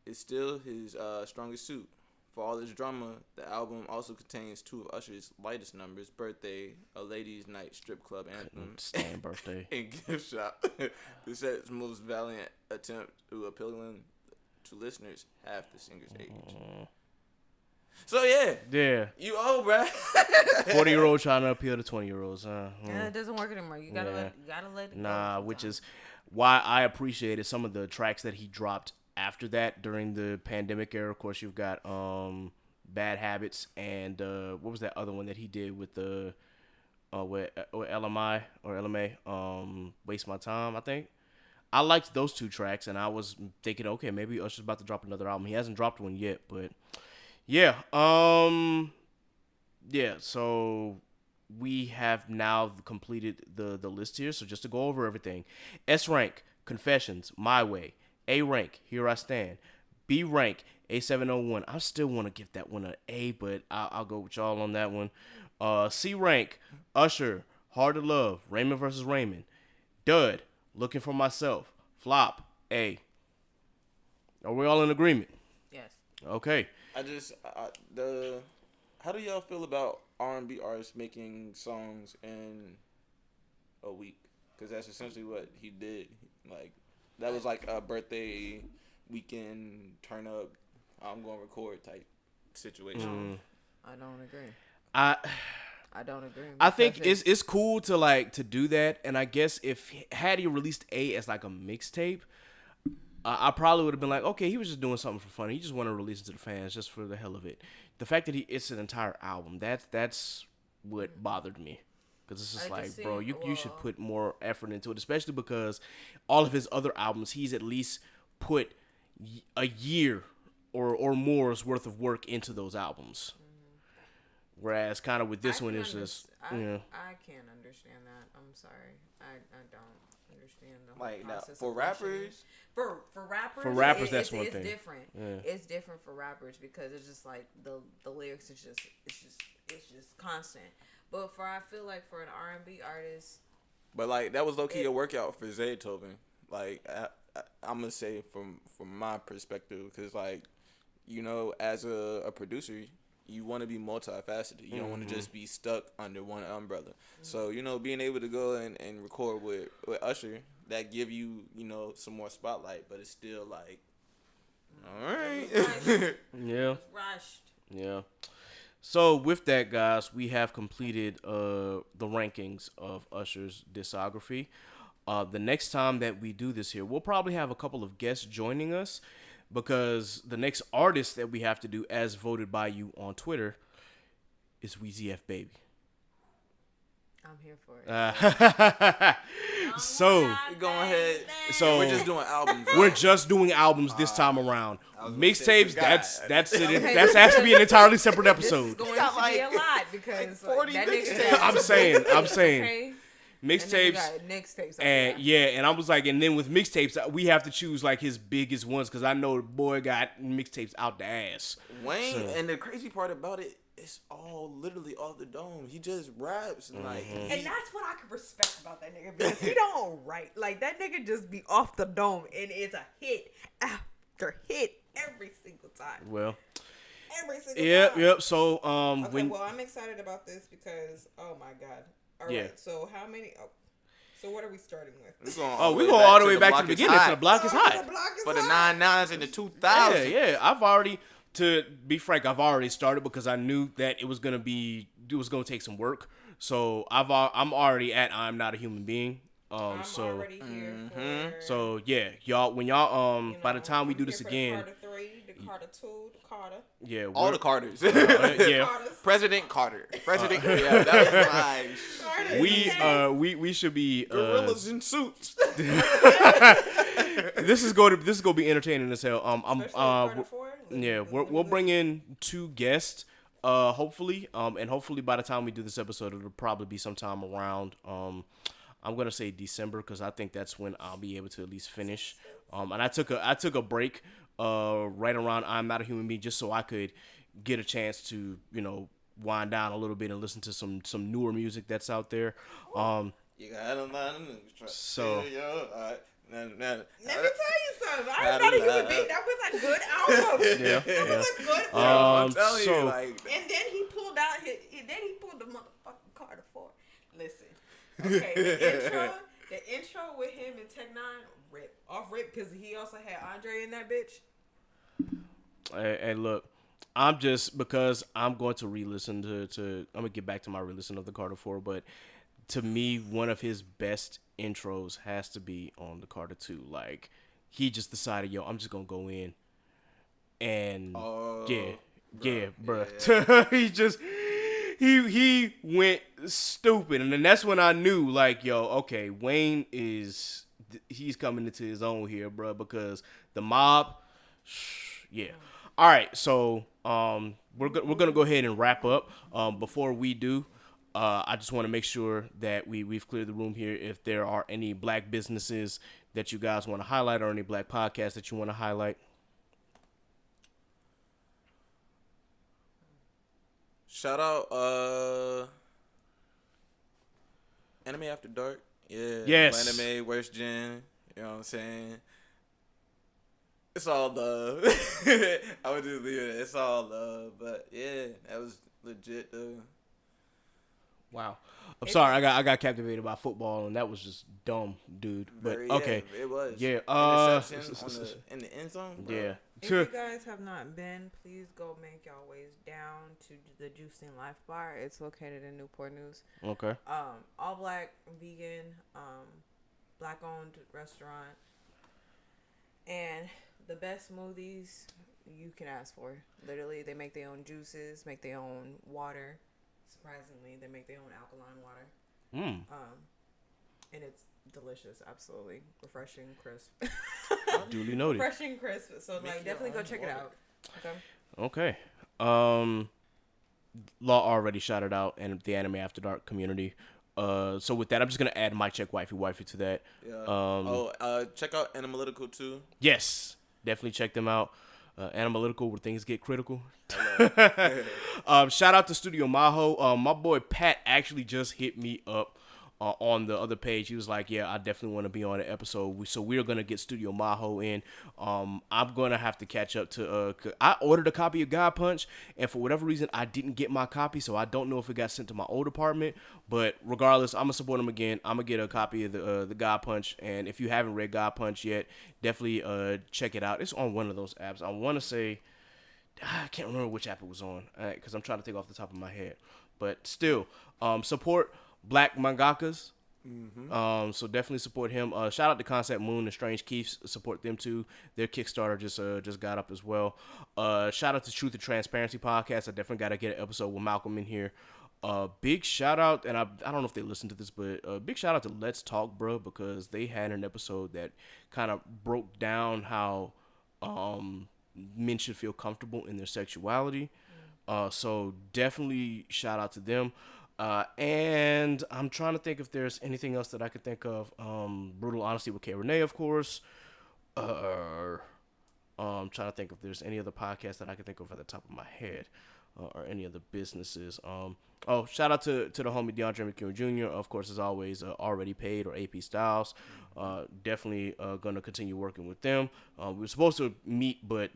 It's still his strongest suit. For all its drama, the album also contains 2 of Usher's lightest numbers, Birthday, A Ladies' Night Strip Club Anthem, Stand Birthday. and Gift Shop. The set's most valiant attempt to appealing to listeners half the singer's age. So yeah, Yeah. you old, bruh. 40-year-old trying to appeal to 20-year-olds. Yeah, it doesn't work anymore. You gotta let it go. Nah, which is why I appreciated some of the tracks that he dropped after that during the pandemic era. Of course, you've got Bad Habits and what was that other one that he did with the with LMI or LMA? Waste My Time, I think. I liked those 2 tracks, and I was thinking, okay, maybe Usher's about to drop another album. He hasn't dropped one yet, but yeah. Yeah, so we have now completed the list here. So just to go over everything. S rank, Confessions, My Way. A rank, Here I Stand. B rank, A701. I still want to give that one an A, but I'll go with y'all on that one. C rank, Usher, Hard to Love, Raymond versus Raymond. Dud, Looking for Myself. Flop, A. Are we all in agreement? Yes. Okay. How do y'all feel about R&B artists making songs in a week? Because that's essentially what he did. Like, that was like a birthday weekend turn up, I'm going to record type situation. I don't agree. I don't agree. I think it's cool to do that, and I guess had he released A as like a mixtape, I probably would have been like, okay, he was just doing something for fun. He just wanted to release it to the fans just for the hell of it. The fact that it's an entire album, that's what bothered me. Because it's just like, bro, you should put more effort into it, especially because all of his other albums, he's at least put a year or more's worth of work into those albums. Whereas kind of with this one, it's just, I can't understand that. I'm sorry. I don't understand the whole like process. For rappers, For rappers, that's one it's thing. Different. Yeah. It's different for rappers because it's just like the lyrics is just constant. But I feel like for an R&B artist, but like that was low key a workout for Zaytoven. Like I'm gonna say from my perspective, because like, you know, as a producer, you want to be multifaceted. You don't want to just be stuck under one umbrella. So, you know, being able to go and record with Usher, that give you, you know, some more spotlight, but it's still like, all right. Yeah. Rushed. Yeah. So with that, guys, we have completed the rankings of Usher's discography. The next time that we do this here, we'll probably have a couple of guests joining us, because the next artist that we have to do, as voted by you on Twitter, is Weezy F Baby. I'm here for it. So Go ahead. So we're just doing albums. we're just doing albums this time around. Mixtapes, God. that's it. That has to be an entirely separate This episode. is going got to be like- a lot because 40 that nigga mixtapes. said- I'm saying. Okay. Mixtapes. Mixtapes. And and I was like, and then with mixtapes, we have to choose like his biggest ones, because I know the boy got mixtapes out the ass. Wayne, So- and the crazy part about it, it's all literally off the dome. He just raps and like. And that's what I can respect about that nigga, because he don't write. Like, that nigga just be off the dome, and it's a hit after hit every single time. Well, Every single yep, time. yep. So Okay, well, I'm excited about this because, oh my God. All right, Yeah. so how many? Oh, so what are we starting with? we go all the way back to the beginning. To the block is hot. The block is For the hot. 99s and the 2000s. Yeah. I've already, to be frank, I've already started, because I knew that it was gonna take some work. So I'm already at I'm Not a Human Being. I'm already here for. So yeah, y'all. When y'all by the time we do this here for again, the Carter 3, the Carter 2, the Carter. yeah, All the Carters. yeah. Carters. President Carter. Yeah, that was my Carter. We should be gorillas in suits. this is going to be entertaining as hell. Especially Carter 4. Yeah, we'll bring in 2 guests, hopefully, and hopefully by the time we do this episode, it'll probably be sometime around, I'm gonna say December, because I think that's when I'll be able to at least finish. And I took a break, right around I'm Not a Human Being, just so I could get a chance to, you know, wind down a little bit and listen to some newer music that's out there. You got a lot of niggas. So- Let me tell you something. I'm Not a Human Being. That was a good album. Yeah, That was a good album. I'm telling so- you, like, And then he pulled out the motherfucking Carter 4. Listen. Okay, the intro with him and Tech Nine, rip, because he also had Andre in that bitch. Hey, look, because I'm going to re-listen to I'm gonna get back to my re-listen of the Carter 4, but to me, one of his best intros has to be on the Carter 2. Like, he just decided, yo, I'm just gonna go in and bruh. he went stupid, and then that's when I knew, like, yo, okay, Wayne is he's coming into his own here, bro. Because the mob, yeah. All right, so we're gonna go ahead and wrap up. Before we do, I just want to make sure that we've cleared the room here. If there are any black businesses that you guys want to highlight, or any black podcasts that you want to highlight. Shout out Anime After Dark. Yeah. Yes. Anime, Worst Gen. You know what I'm saying? It's all love. I would just leave it. It's all love. But yeah, that was legit though. Wow. I'm sorry, I got captivated by football, and that was just dumb, dude. But okay. It was. Yeah. Interception in the end zone. Bro. Yeah. If you guys have not been, please go make y'all ways down to the Juicing Life Bar. It's located in Newport News. Okay. All black, vegan, black owned restaurant, and the best smoothies you can ask for. Literally, they make their own juices, make their own water. Surprisingly, they make their own alkaline water. And it's delicious, absolutely refreshing, crisp. Duly noted. Refreshing, crisp. So like, definitely go check it out. Okay. Okay. Law already shouted out and the Anime After Dark community. So with that, I'm just gonna add My Check Wifey to that. Yeah. Check out Analytical too. Yes, definitely check them out. Analytical, where things get critical. Shout out to Studio Maho. My boy Pat actually just hit me up on the other page. He was like, yeah, I definitely want to be on an episode. So we're going to get Studio Maho in. I'm going to have to catch up to, I ordered a copy of God Punch, and for whatever reason, I didn't get my copy, so I don't know if it got sent to my old apartment, but regardless, I'm going to support him again. I'm going to get a copy of the God Punch, and if you haven't read God Punch yet, definitely check it out. It's on one of those apps. I want to say, I can't remember which app it was on, because I'm trying to think off the top of my head, but still, support black mangakas. So definitely support him. Shout out to Concept Moon and Strange Keiths. Support them too. Their Kickstarter just got up as well. Shout out to Truth and Transparency podcast. I definitely got to get an episode with Malcolm in here. Big shout out, and I don't know if they listen to this, but big shout out to Let's Talk Bro, because they had an episode that kind of broke down how men should feel comfortable in their sexuality. So definitely shout out to them. And I'm trying to think if there's anything else that I could think of. Brutal Honesty with K. Renee, of course. I'm trying to think if there's any other podcast that I could think of at the top of my head, or any other businesses. Shout out to the homie DeAndre McEwen Jr. Of course, as always, Already Paid, or AP Styles. Definitely going to continue working with them. We were supposed to meet, but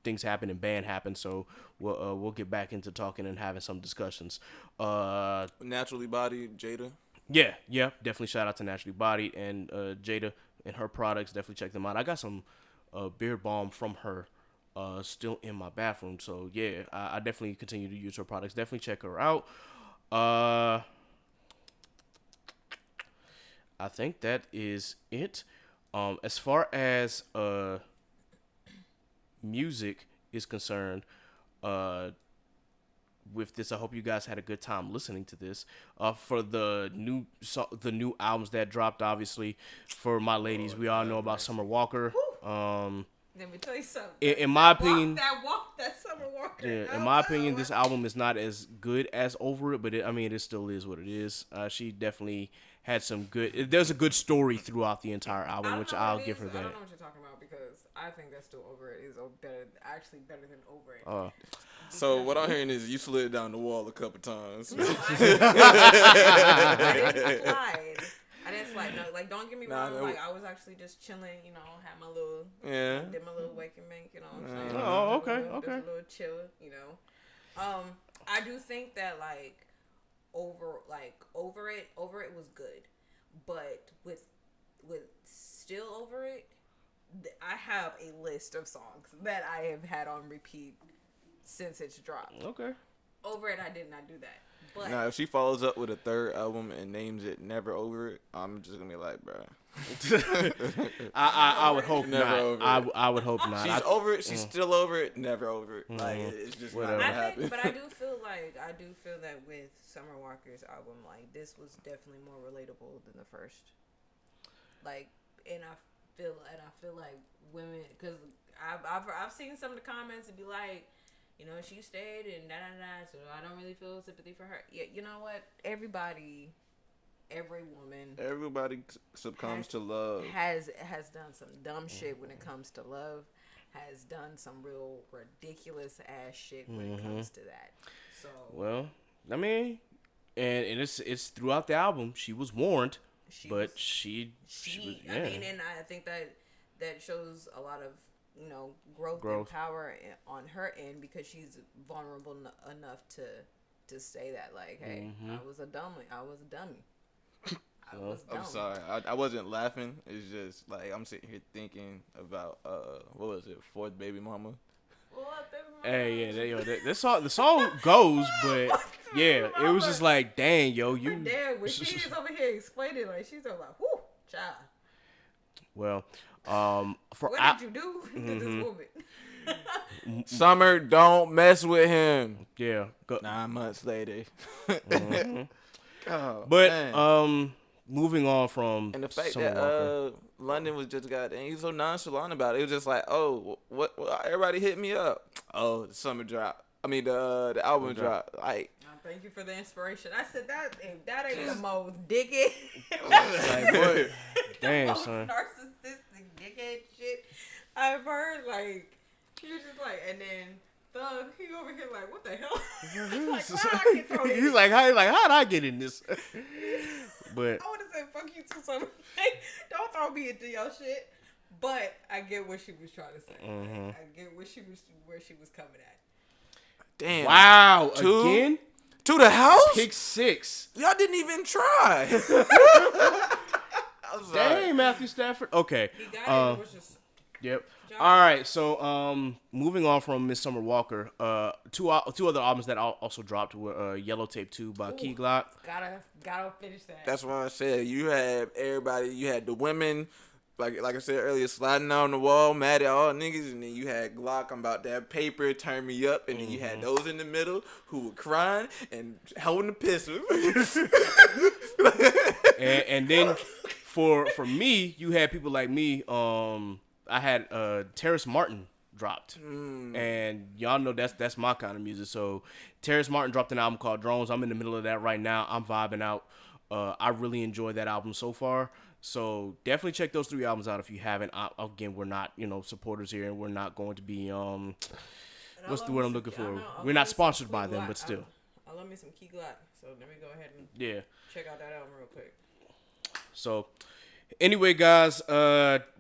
things happen and band happened, so we'll get back into talking and having some discussions. Naturally Bodied, Jada. Yeah, definitely shout out to Naturally Bodied and Jada and her products. Definitely check them out. I got some beard balm from her still in my bathroom, so yeah, I definitely continue to use her products. Definitely check her out. I think that is it. As far as music is concerned, with this, I hope you guys had a good time listening to this. For the new albums that dropped, obviously, for my ladies, we all know about Summer Walker. Let me tell you something. In my opinion, that Summer Walker. Yeah, in my opinion, this album is not as good as Over It, but it still is what it is. She definitely had some good. There's a good story throughout the entire album, which I'll give her that. I don't know what you're talking about, because I think that Still Over It is better than Over It. So what I'm hearing is you slid down the wall a couple times. No, I didn't slide. No, like, don't get me wrong. Like, I was actually just chilling, had my little, did my little wake and bake, what I'm saying? Oh, okay. Just a little chill, I do think that, like, over it was good, but with Still Over It, I have a list of songs that I have had on repeat since it's dropped. Okay. Over It, I did not do that. But now, if she follows up with a third album and names it Never Over It, I'm just gonna be like, bro. I would hope Never not. Over It. I would hope not. She's over it. She's still over it. Never over it. Like, it's just Whatever. not gonna happen. But I do feel that with Summer Walker's album, like, this was definitely more relatable than the first. Like, and I feel like women, because I've seen some of the comments and be like, you know, she stayed and so I don't really feel sympathy for her. Yeah, you know what? Every woman, everybody succumbs to love. Has done some dumb shit when it comes to love. Has done some real ridiculous ass shit when it comes to that. So well, I mean, and it's throughout the album. She was warned, but she was. Yeah. I mean, and I think that shows a lot of, you know, growth. And power on her end, because she's vulnerable enough to say that, like, hey, I was a dummy. I'm sorry, I wasn't laughing. It's just like I'm sitting here thinking about what was it, Fourth Baby Mama? Hey, yeah, the song goes, but yeah, it was just like, dang, yo, you. Damn, when she's over here explaining, like, she's over like, whoo, child. Well, what did you do to this woman? Summer, don't mess with him. Yeah, 9 months later. Oh, but man. Moving on from and the fact Summer that Walker. London was just he was so nonchalant about it. It was just like, oh, what everybody hit me up. Oh, the summer drop. I mean the album drop. Like, thank you for the inspiration. I said that ain't the most dickhead. Like, what? Damn, son. Narcissistic dickhead shit I've heard. Like, you're just like, and then Thug, he over here like, what the hell? Like, he's like, how'd I get in this? But I want to say fuck you too, so don't throw me into your shit. But I get what she was trying to say. I get where she was coming at. Damn! Wow! Again to the house. Pick 6. Y'all didn't even try. Dang, Matthew Stafford. Okay. He got it. It was just. Yep. All right, so moving on from Miss Summer Walker, two other albums that also dropped were Yellow Tape 2 by Key Glock. Gotta finish that. That's why I said you had everybody. You had the women, like I said earlier, sliding on the wall, mad at all niggas, and then you had Glock, I'm about that paper, turn me up, and then you had those in the middle who were crying and holding the pistol. and then for me, you had people like me. I had Terrace Martin dropped, and y'all know that's my kind of music. So Terrace Martin dropped an album called Drones. I'm in the middle of that right now. I'm vibing out. I really enjoyed that album so far. So definitely check those 3 albums out if you haven't. Again, we're not supporters here, and we're not going to be what's the word I'm looking for? We're not sponsored by them, but still. I love me some Key Glock. So let me go ahead and check out that album real quick. So. Anyway, guys,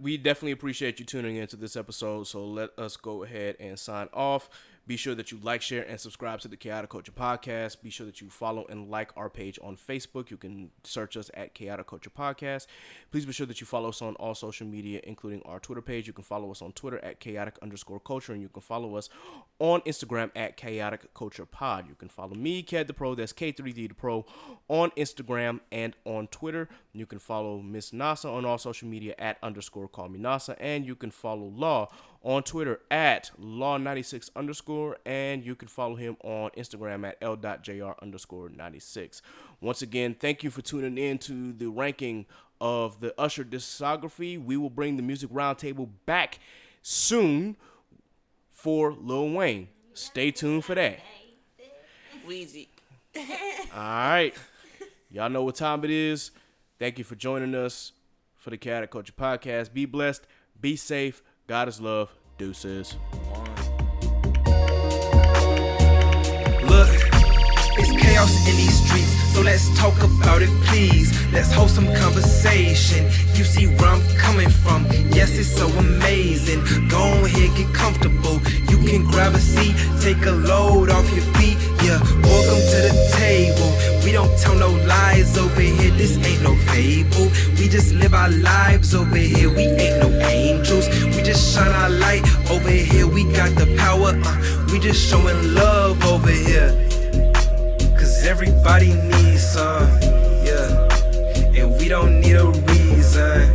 we definitely appreciate you tuning into this episode, so let us go ahead and sign off. Be sure that you like, share, and subscribe to the Chaotic Culture Podcast. Be sure that you follow and like our page on Facebook. You can search us at Chaotic Culture Podcast. Please be sure that you follow us on all social media, including our Twitter page. You can follow us on Twitter at Chaotic_Culture, and you can follow us on Instagram at Chaotic Culture Pod. You can follow me, Ked the Pro, that's K3D the Pro, on Instagram and on Twitter. You can follow Miss Nasa on all social media at _CallMeNasa, and you can follow Law on Twitter at Law96_, and you can follow him on Instagram at L.JR_96. Once again, thank you for tuning in to the ranking of the Usher Discography. We will bring the Music Roundtable back soon for Lil Wayne. Stay tuned for that. Weezy. All right. Y'all know what time it is. Thank you for joining us for the Chaotic Culture Podcast. Be blessed. Be safe. God is love. Deuces. Look, it's chaos in these streets, so let's talk about it, please. Let's hold some conversation. You see where I'm coming from. Yes, it's so amazing. Go ahead, get comfortable. You can grab a seat, take a load off your feet. Yeah, welcome to the table. We don't tell no lies over here. This ain't no fable. We just live our lives over here. We ain't no angels. We just shine our light over here. We got the power. We just showing love over here. Cause everybody needs some, yeah. And we don't need a reason.